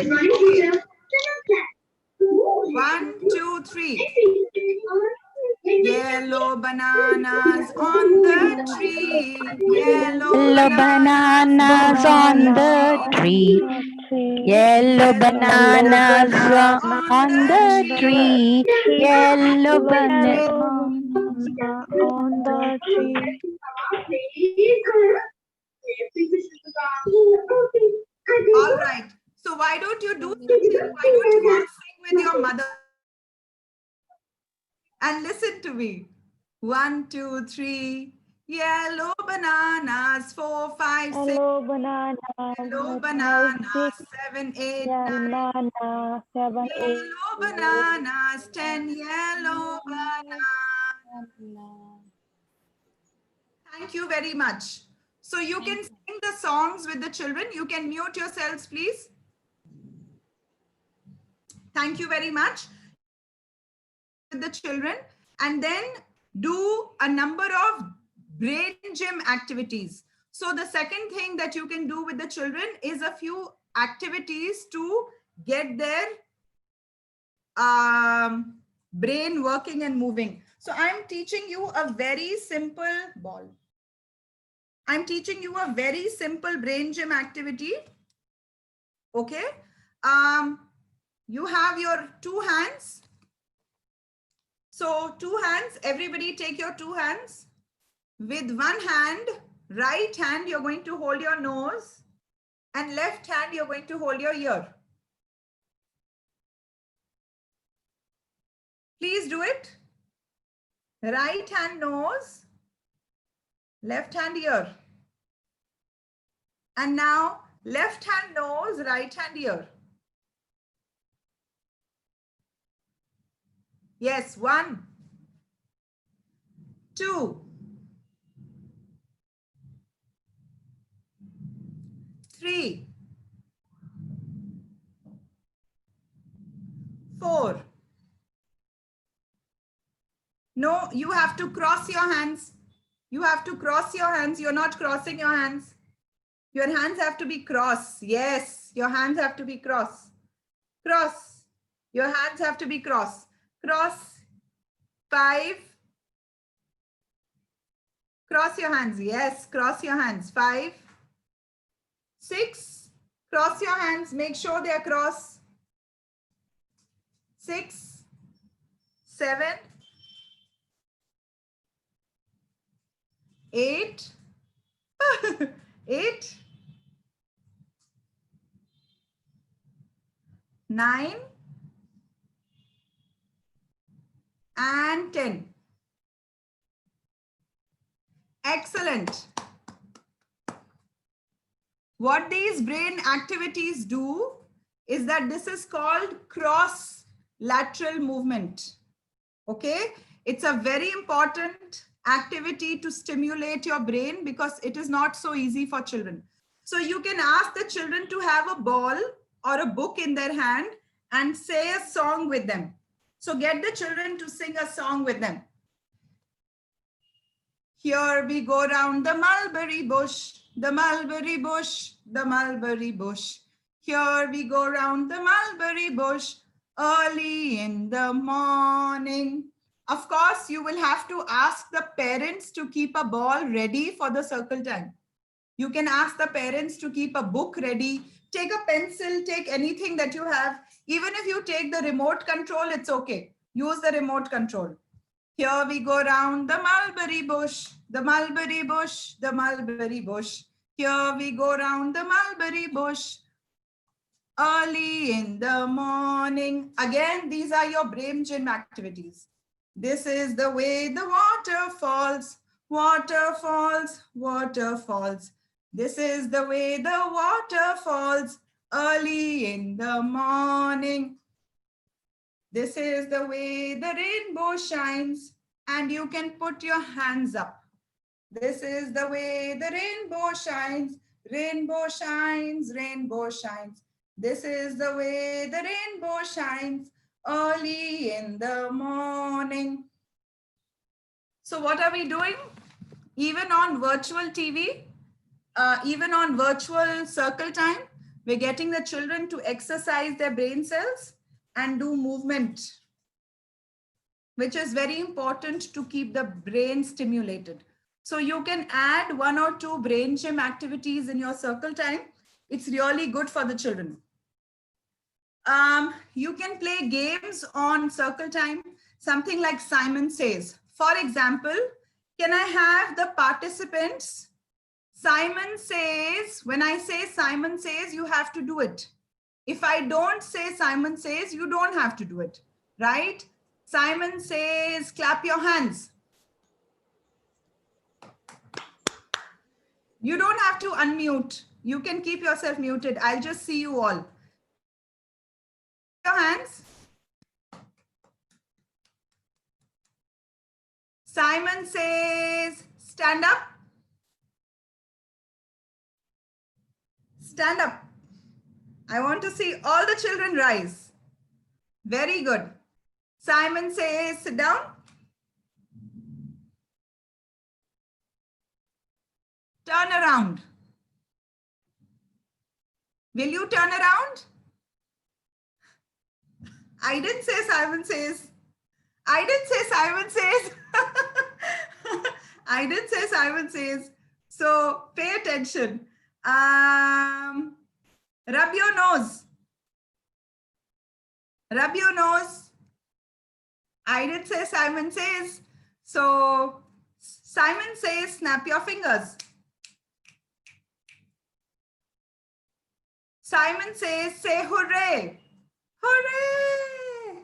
1, 2, 3. Yellow bananas on the tree. Yellow bananas on the tree. Yellow bananas on the tree. Yellow bananas on the tree. All right. So why don't you do something? Why don't you all sing with your mother? And listen to me. 1, 2, 3. Yellow bananas. 4, 5, 6. Hello, banana. Yellow bananas. 7, 8, 9. Banana, 7, 8. Yellow bananas. 10 yellow bananas. Thank you very much. So you can sing the songs with the children. You can mute yourselves, please. Thank you very much. With the children, and then do a number of brain gym activities. So the second thing that you can do with the children is a few activities to get their brain working and moving. So I'm teaching you a very simple ball. I'm teaching you a very simple brain gym activity. Okay. You have your 2 hands. So 2 hands, everybody take your 2 hands. With 1 hand, right hand, you're going to hold your nose, and left hand, you're going to hold your ear. Please do it. Right hand nose, left hand ear. And now left hand nose, right hand ear. Yes, 1, 2, 3, 4. No, you have to cross your hands. You have to cross your hands. You're not crossing your hands. Your hands have to be cross. Yes, your hands have to be cross. Cross. Your hands have to be cross. Cross. 5. Cross your hands. Yes, cross your hands. 5. 6. Cross your hands. Make sure they are cross. 6. 7. 8. 8. 9. And 10. Excellent. What these brain activities do is that this is called cross lateral movement. Okay, it's a very important activity to stimulate your brain because it is not so easy for children. So you can ask the children to have a ball or a book in their hand and say a song with them. So get the children to sing a song with them. Here we go round the mulberry bush, the mulberry bush, the mulberry bush. Here we go round the mulberry bush early in the morning. Of course, you will have to ask the parents to keep a ball ready for the circle time. You can ask the parents to keep a book ready. Take a pencil, take anything that you have. Even if you take the remote control, it's okay. Use the remote control. Here we go round the mulberry bush, the mulberry bush, the mulberry bush. Here we go round the mulberry bush early in the morning. Again, these are your brain gym activities. This is the way the water falls, water falls, water falls. This is the way the water falls early in the morning. This is the way the rainbow shines, and you can put your hands up. This is the way the rainbow shines, rainbow shines, rainbow shines. This is the way the rainbow shines early in the morning. So what are we doing? Even on virtual TV, even on virtual circle time, we're getting the children to exercise their brain cells and do movement, which is very important to keep the brain stimulated. So you can add 1 or 2 brain gym activities in your circle time. It's really good for the children. You can play games on circle time, something like Simon Says. For example, can I have the participants? Simon says, when I say Simon says, you have to do it. If I don't say Simon says, you don't have to do it, right? Simon says, clap your hands. You don't have to unmute. You can keep yourself muted. I'll just see you all. Your hands. Simon says, stand up. Stand up. I want to see all the children rise. Very good. Simon says, sit down. Turn around. Will you turn around? I didn't say Simon says. I didn't say Simon says. I didn't say Simon says. So pay attention. Rub your nose. Rub your nose. I didn't say Simon says. So Simon says, snap your fingers. Simon says, say hooray. Hooray.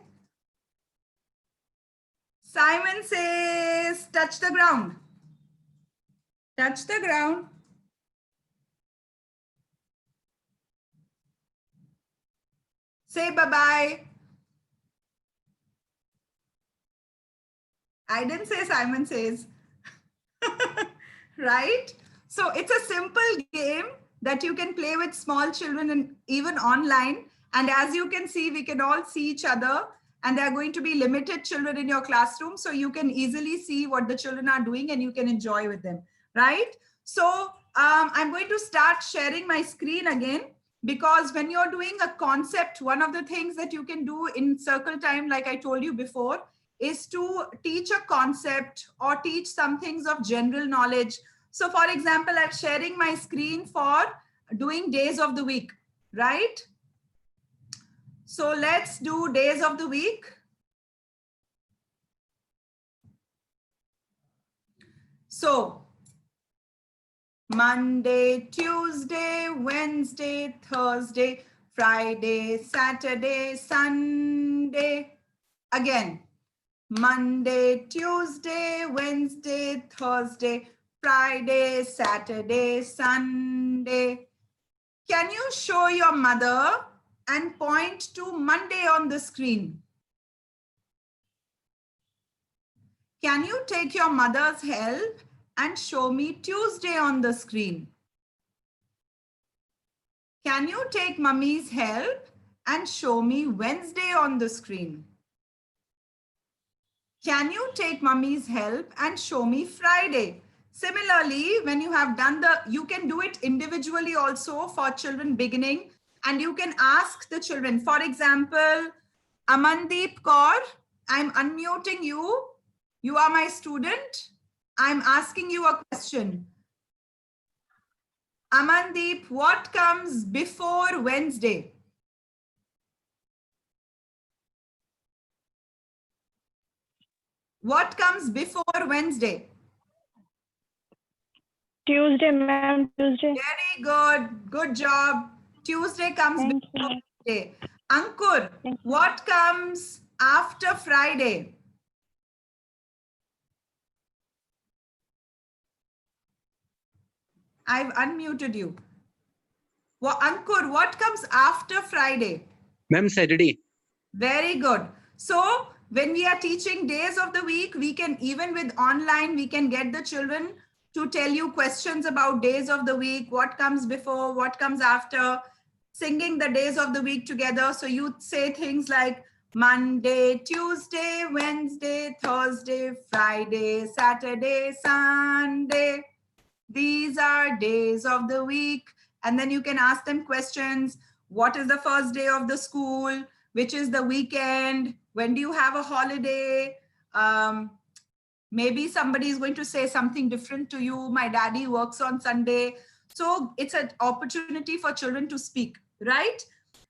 Simon says, touch the ground. Touch the ground. Say bye-bye. I didn't say Simon says. Right? So it's a simple game that you can play with small children and even online. And as you can see, we can all see each other, and there are going to be limited children in your classroom. So you can easily see what the children are doing and you can enjoy with them, right? So I'm going to start sharing my screen again, because when you're doing a concept, one of the things that you can do in circle time, like I told you before, is to teach a concept or teach some things of general knowledge. So for example, I'm sharing my screen for doing days of the week, right? So let's do days of the week. So Monday, Tuesday, Wednesday, Thursday, Friday, Saturday, Sunday. Again, Monday, Tuesday, Wednesday, Thursday, Friday, Saturday, Sunday. Can you show your mother and point to Monday on the screen? Can you take your mother's help and show me Tuesday on the screen? Can you take mummy's help and show me Wednesday on the screen? Can you take mummy's help and show me Friday? Similarly, when you have done you can do it individually also for children beginning, and you can ask the children. For example, Amandeep Kaur, I'm unmuting you. You are my student. I'm asking you a question. Amandeep, what comes before Wednesday? What comes before Wednesday? Tuesday, ma'am. Tuesday. Very good. Good job. Tuesday comes Thank before you. Wednesday. Ankur, Thank you. what comes after Friday? I've unmuted you. Well, Ankur, what comes after Friday? Ma'am, Saturday. Very good. So when we are teaching days of the week, we can, even with online, we can get the children to tell you questions about days of the week, what comes before, what comes after, singing the days of the week together. So you say things like Monday, Tuesday, Wednesday, Thursday, Friday, Saturday, Sunday. These are days of the week. And then you can ask them questions. What is the first day of the school? Which is the weekend? When do you have a holiday? Maybe somebody is going to say something different to you. My daddy works on Sunday. So it's an opportunity for children to speak, right?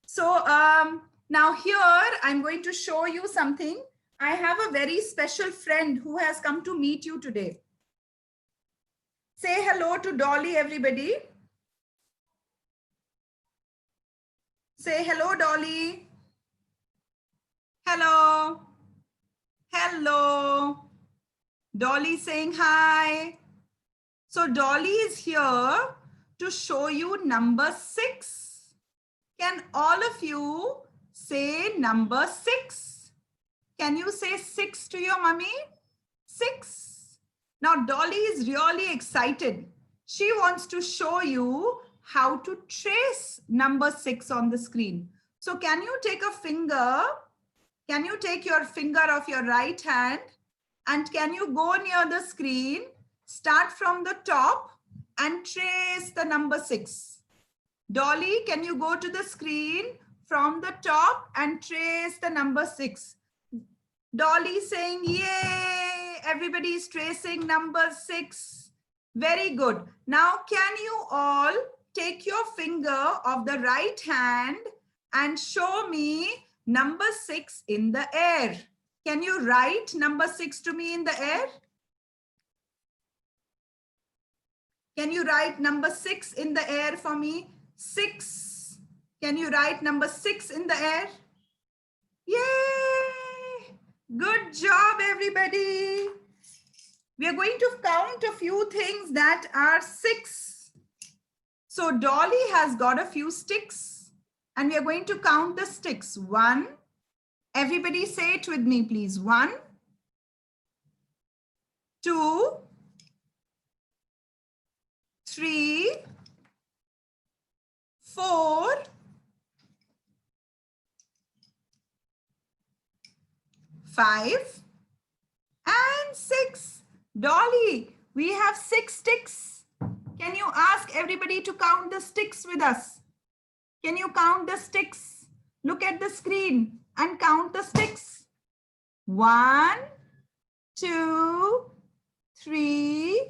So now here, I'm going to show you something. I have a very special friend who has come to meet you today. Say hello to Dolly, everybody. Say hello, Dolly. Hello. Hello. Dolly saying hi. So Dolly is here to show you number 6. Can all of you say number 6? Can you say 6 to your mummy? 6. Now Dolly is really excited. She wants to show you how to trace number 6 on the screen. So can you take a finger? Can you take your finger of your right hand and can you go near the screen, start from the top and trace the number 6? Dolly, can you go to the screen from the top and trace the number 6? Dolly saying, yay! Everybody is tracing number 6. Very good. Now, can you all take your finger of the right hand and show me number 6 in the air? Can you write number 6 to me in the air? Can you write number 6 in the air for me? 6. Can you write number 6 in the air? Yay! Good job, everybody. We are going to count a few things that are 6. So Dolly has got a few sticks and we are going to count the sticks. 1. Everybody say it with me, please. 1, 2, 3, 4, 5, and 6. Dolly, we have 6 sticks. Can you ask everybody to count the sticks with us? Can you count the sticks? Look at the screen and count the sticks. 1, 2, 3,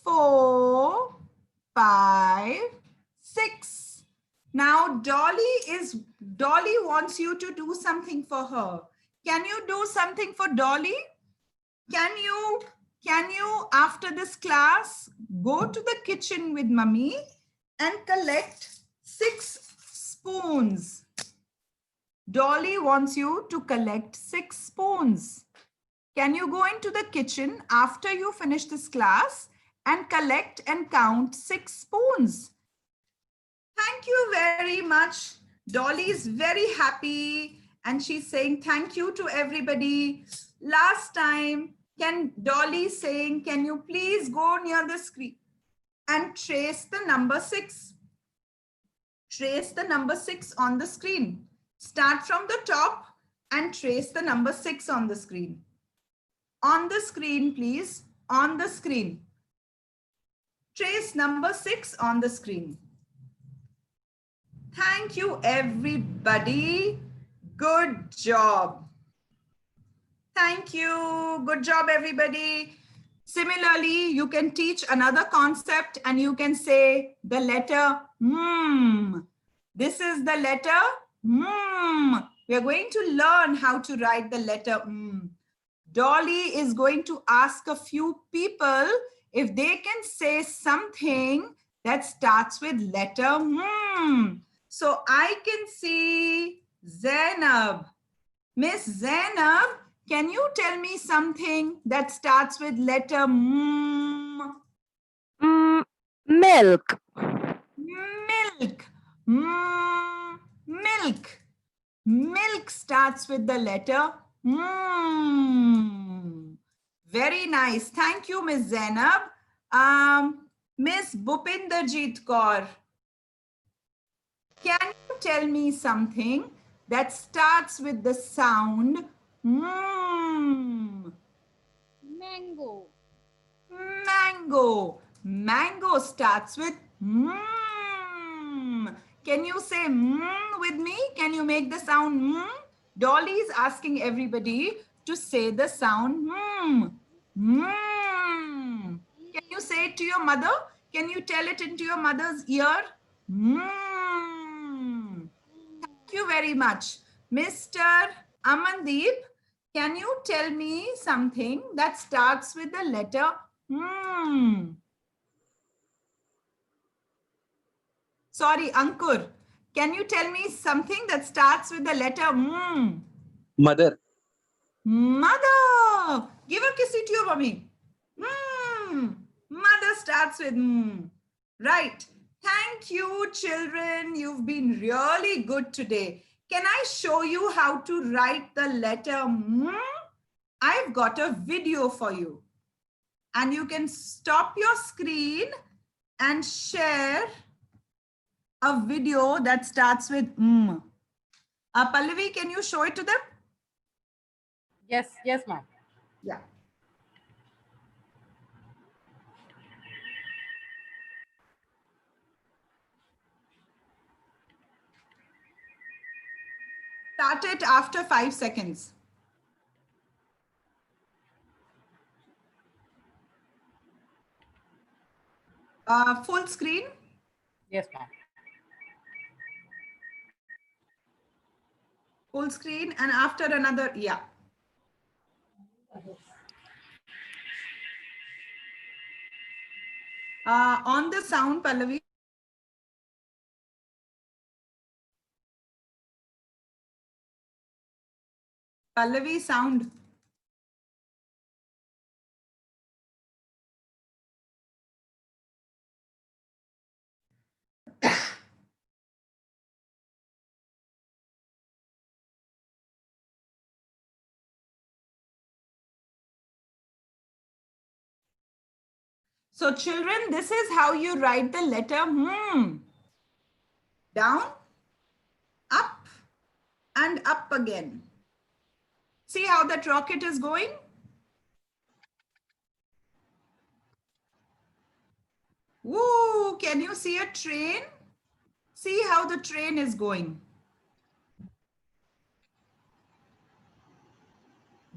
4, 5, 6. Now Dolly wants you to do something for her. Can you do something for Dolly? Can you after this class go to the kitchen with Mummy and collect 6 spoons? Dolly wants you to collect 6 spoons. Can you go into the kitchen after you finish this class and collect and count 6 spoons? Thank you very much. Dolly is very happy and she's saying thank you to everybody. Last time, Dolly saying, can you please go near the screen and trace the number 6? Trace the number 6 on the screen. Start from the top and trace the number 6 on the screen. On the screen, please. On the screen. Trace number 6 on the screen. Thank you, everybody. Good job. Thank you. Good job, everybody. Similarly, you can teach another concept and you can say the letter M. This is the letter M. We are going to learn how to write the letter M. Dolly is going to ask a few people if they can say something that starts with letter M. So I can see Zainab. Miss Zainab, can you tell me something that starts with letter M? Milk. Milk. Milk. Milk starts with the letter M. Very nice. Thank you, Miss Zainab. Miss Bhupinderjeet Kaur, can you tell me something that starts with the sound M? Mango. Mango. Mango starts with M. Can you say M with me? Can you make the sound M? Dolly is asking everybody to say the sound M. M. Can you say it to your mother? Can you tell it into your mother's ear? Mm. Thank you very much. Mr. Amandeep, can you tell me something that starts with the letter M? Sorry, Ankur. Can you tell me something that starts with the letter M? Mother. Mother. Give a kissy to your mommy. Mother starts with M. Right. Thank you, children. You've been really good today. Can I show you how to write the letter M? I've got a video for you. And you can stop your screen and share a video that starts with M. Pallavi, can you show it to them? Yes, ma'am. Yeah. Start it after 5 seconds. Full screen. Yes, ma'am. Full screen, and after another, yeah. On the sound, Pallavi. Pallavi, sound. So children, this is how you write the letter Down, up, and up again. See how that rocket is going? Woo, can you see a train? See how the train is going.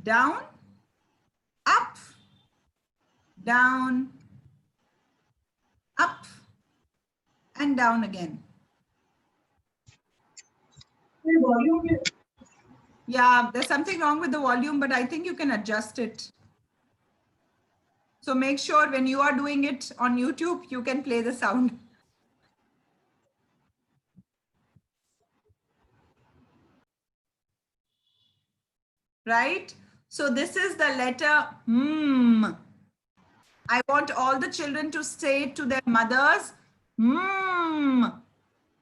Down, up, down, up, and down again. Yeah, there's something wrong with the volume, but I think you can adjust it. So make sure when you are doing it on YouTube, you can play the sound. Right? So this is the letter I want all the children to say it to their mothers.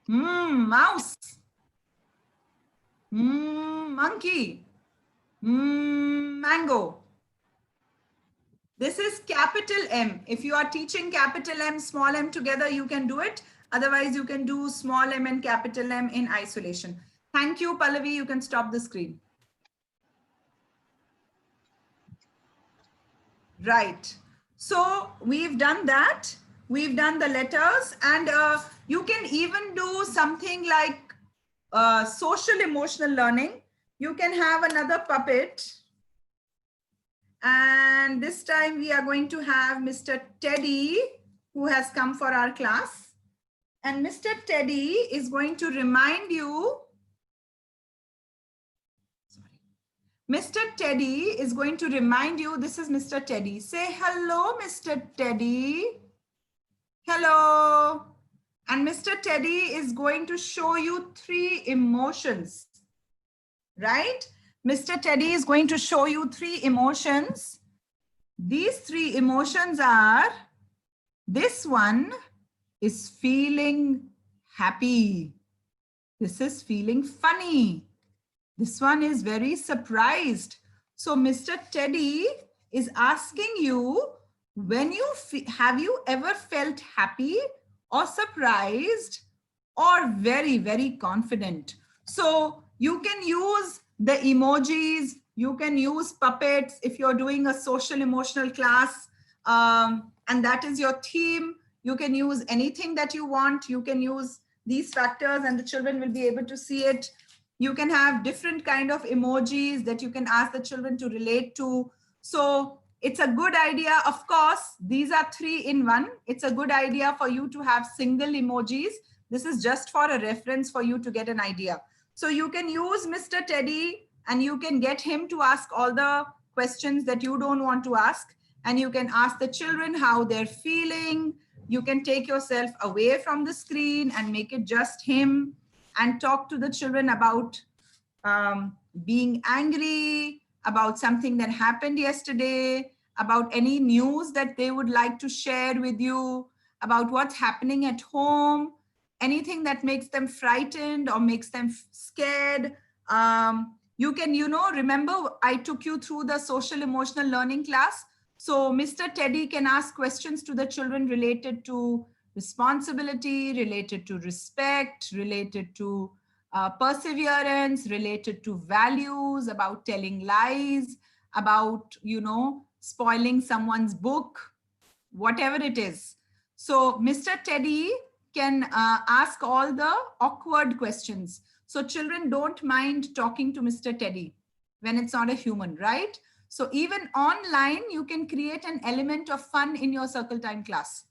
Mouse. Monkey. Mango. This is capital M. If you are teaching capital M, small m together, you can do it. Otherwise, you can do small m and capital M in isolation. Thank you, Pallavi. You can stop the screen. Right. So we've done that. We've done the letters, and you can even do something like social emotional learning. You can have another puppet. And this time we are going to have Mr. Teddy, who has come for our class. And Mr. Teddy is going to remind you. Mr. Teddy is going to remind you, this is Mr. Teddy. Say hello, Mr. Teddy. Hello. And Mr. Teddy is going to show you 3 emotions, right? Mr. Teddy is going to show you 3 emotions. These 3 emotions are, this one is feeling happy. This is feeling funny. This one is very surprised. So Mr. Teddy is asking you, have you ever felt happy or surprised or very, very confident? So you can use the emojis, you can use puppets if you're doing a social emotional class, and that is your theme. You can use anything that you want. You can use these factors and the children will be able to see it. You can have different kind of emojis that you can ask the children to relate to. So it's a good idea. Of course, these are 3 in 1. It's a good idea for you to have single emojis. This is just for a reference for you to get an idea. So you can use Mr. Teddy and you can get him to ask all the questions that you don't want to ask. And you can ask the children how they're feeling. You can take yourself away from the screen and make it just him and talk to the children about being angry, about something that happened yesterday, about any news that they would like to share with you, about what's happening at home, anything that makes them frightened or makes them scared. You can, remember I took you through the social emotional learning class. So Mr. Teddy can ask questions to the children related to responsibility, related to respect, related to perseverance, related to values, about telling lies, about, spoiling someone's book, whatever it is. So Mr. Teddy can ask all the awkward questions. So children don't mind talking to Mr. Teddy when it's not a human, right? So even online, you can create an element of fun in your circle time class.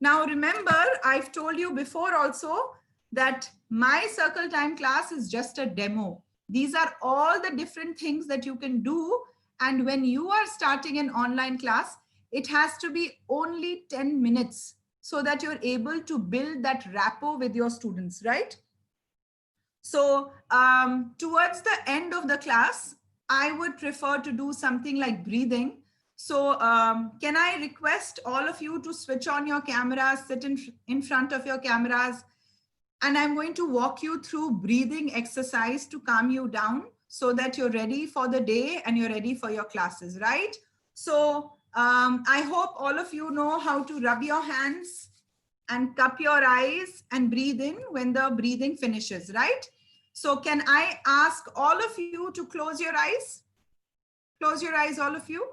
Now, remember, I've told you before also that my circle time class is just a demo. These are all the different things that you can do. And when you are starting an online class, it has to be only 10 minutes so that you're able to build that rapport with your students, right? So towards the end of the class, I would prefer to do something like breathing. So can I request all of you to switch on your cameras, sit in front of your cameras, and I'm going to walk you through breathing exercise to calm you down so that you're ready for the day and you're ready for your classes, right? So I hope all of you know how to rub your hands and cup your eyes and breathe in when the breathing finishes, right? So can I ask all of you to close your eyes? Close your eyes, all of you.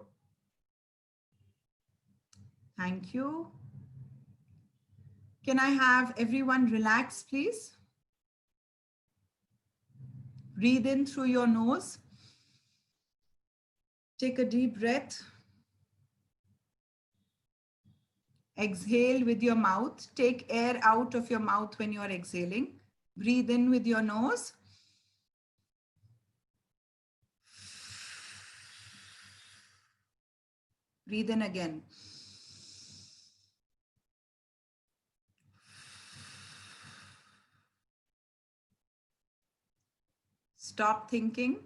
Thank you. Can I have everyone relax, please? Breathe in through your nose. Take a deep breath. Exhale with your mouth. Take air out of your mouth when you are exhaling. Breathe in with your nose. Breathe in again. Stop thinking.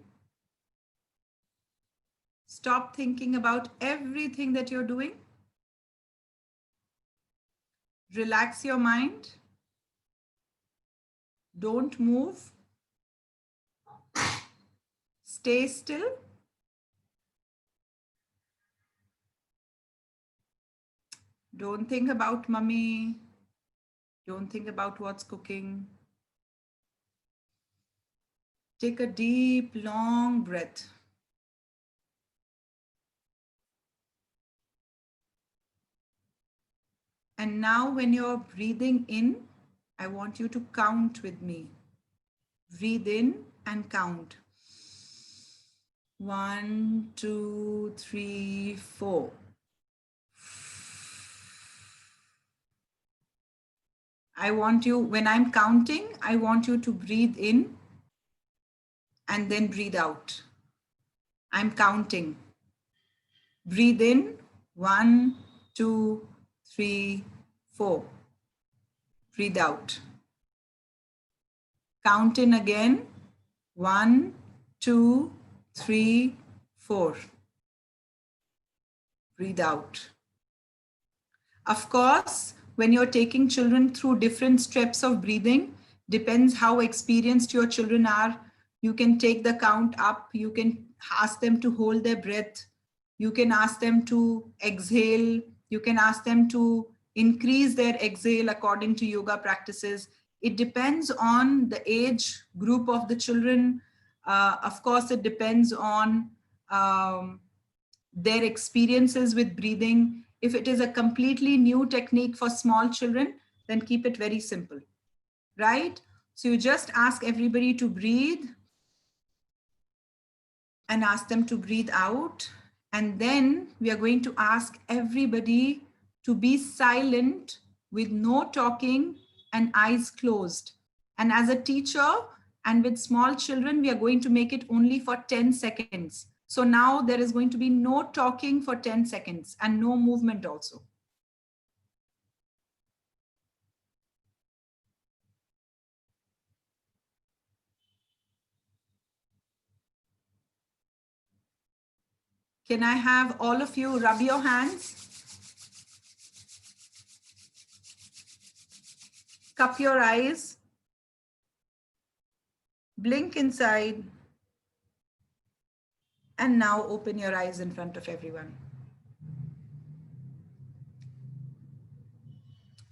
Stop thinking about everything that you're doing. Relax your mind. Don't move. Stay still. Don't think about mummy. Don't think about what's cooking. Take a deep, long breath. And now when you're breathing in, I want you to count with me. Breathe in and count. 1, 2, 3, 4. I want you, when I'm counting, I want you to breathe in and then breathe out. I'm counting. Breathe in. 1, 2, 3, 4. Breathe out. Count in again. 1, 2, 3, 4. Breathe out. Of course, when you're taking children through different steps of breathing, depends how experienced your children are. You can take the count up. You can ask them to hold their breath. You can ask them to exhale. You can ask them to increase their exhale according to yoga practices. It depends on the age group of the children. Of course, it depends on their experiences with breathing. If it is a completely new technique for small children, then keep it very simple, right? So you just ask everybody to breathe and ask them to breathe out. And then we are going to ask everybody to be silent with no talking and eyes closed. And as a teacher and with small children, we are going to make it only for 10 seconds. So now there is going to be no talking for 10 seconds and no movement also. Can I have all of you rub your hands? Cup your eyes. Blink inside. And now open your eyes in front of everyone.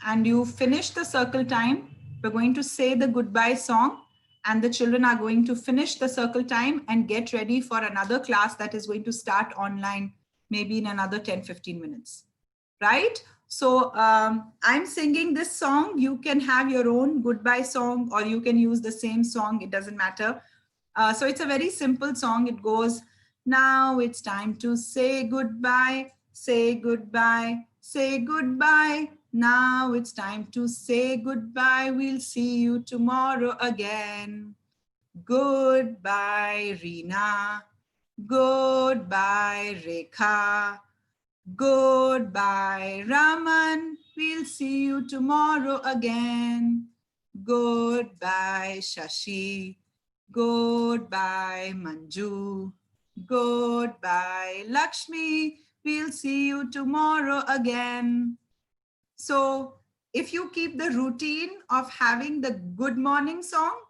And you finish the circle time. We're going to say the goodbye song and the children are going to finish the circle time and get ready for another class that is going to start online, maybe in another 10-15 minutes, right? So I'm singing this song. You can have your own goodbye song, or you can use the same song. It doesn't matter. So it's a very simple song. It goes, now it's time to say goodbye, say goodbye, say goodbye. Now it's time to say goodbye. We'll see you tomorrow again. Goodbye, Reena. Goodbye, Rekha. Goodbye, Raman. We'll see you tomorrow again. Goodbye, Shashi. Goodbye, Manju. Goodbye, Lakshmi. We'll see you tomorrow again. So if you keep the routine of having the good morning song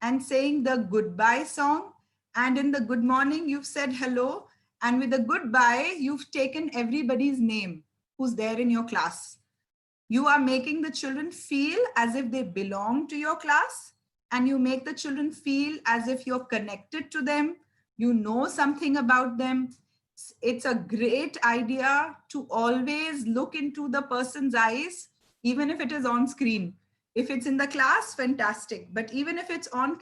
and saying the goodbye song, and in the good morning, you've said hello, and with the goodbye, you've taken everybody's name who's there in your class. You are making the children feel as if they belong to your class, and you make the children feel as if you're connected to them. You know something about them. It's a great idea to always look into the person's eyes, even if it is on screen. If it's in the class, fantastic. But even if it's on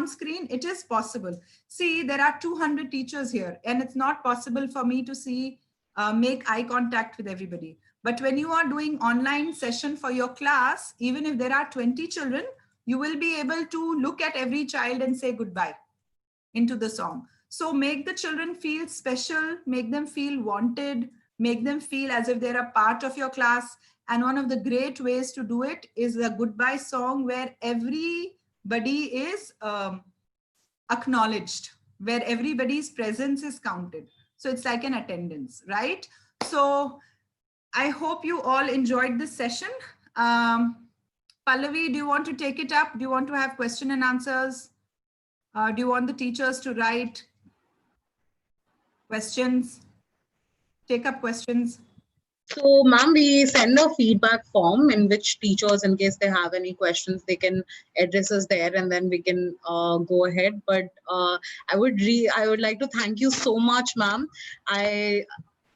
screen, it is possible. See, there are 200 teachers here, and it's not possible for me to make eye contact with everybody. But when you are doing online session for your class, even if there are 20 children, you will be able to look at every child and say goodbye into the song. So make the children feel special, make them feel wanted, make them feel as if they're a part of your class. And one of the great ways to do it is a goodbye song where everybody is acknowledged, where everybody's presence is counted. So it's like an attendance, right? So I hope you all enjoyed this session. Pallavi, do you want to take it up? Do you want to have question and answers? Do you want the teachers to write questions? Take up questions. So, ma'am, we send a feedback form in which teachers, in case they have any questions, they can address us there, and then we can go ahead. But I would like to thank you so much, ma'am.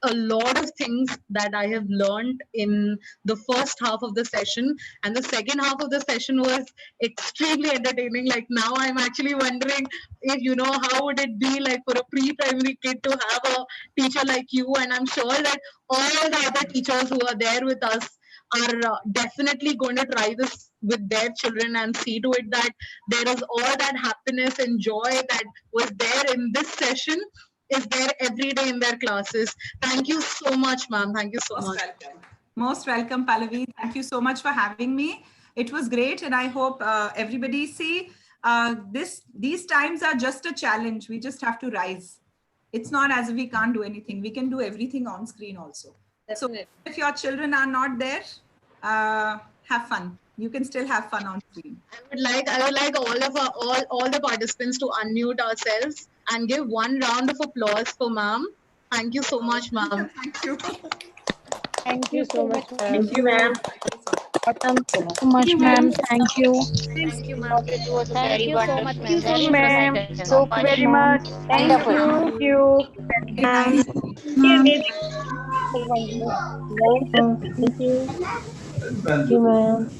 A lot of things that I have learned in the first half of the session, and the second half of the session was extremely entertaining. Like now I'm actually wondering if, how would it be like for a pre-primary kid to have a teacher like you? And I'm sure that all the other teachers who are there with us are definitely going to try this with their children and see to it that there is all that happiness and joy that was there in this session is there every day in their classes. Thank you so much, ma'am. Thank you so much. Welcome. Most welcome, Pallavi. Thank you so much for having me. It was great, and I hope everybody these times are just a challenge. We just have to rise. It's not as if we can't do anything. We can do everything on screen also. Definitely. So if your children are not there, have fun. You can still have fun on screen. I would like all the participants to unmute ourselves and give one round of applause for ma'am. Thank you so much, ma'am. Thank you. Thank you so much. Thank you, ma'am. Thank you so much, ma'am. Thank you. Thank you, ma'am. It was Thank very you so much, wonderful. ma'am. Very Ma'am, interesting. so very much. Thank Wonderful. you. Very nice. Thank you. Thank you, ma'am.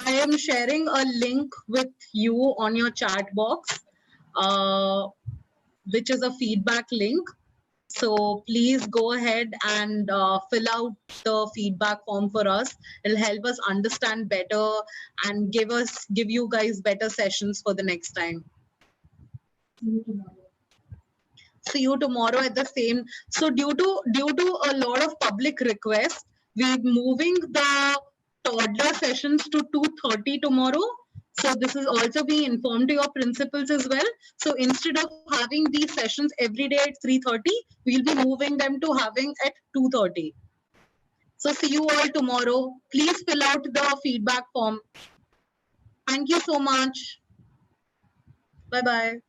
I am sharing a link with you on your chat box, which is a feedback link. So please go ahead and fill out the feedback form for us. It'll help us understand better and give you guys better sessions for the next time. See you tomorrow at the same. So due to a lot of public requests, we're moving the toddler sessions to 2:30 tomorrow. So this is also being informed to your principals as well. So instead of having these sessions every day at 3:30, we'll be moving them to having at 2:30. So see you all tomorrow. Please fill out the feedback form. Thank you so much. Bye-bye.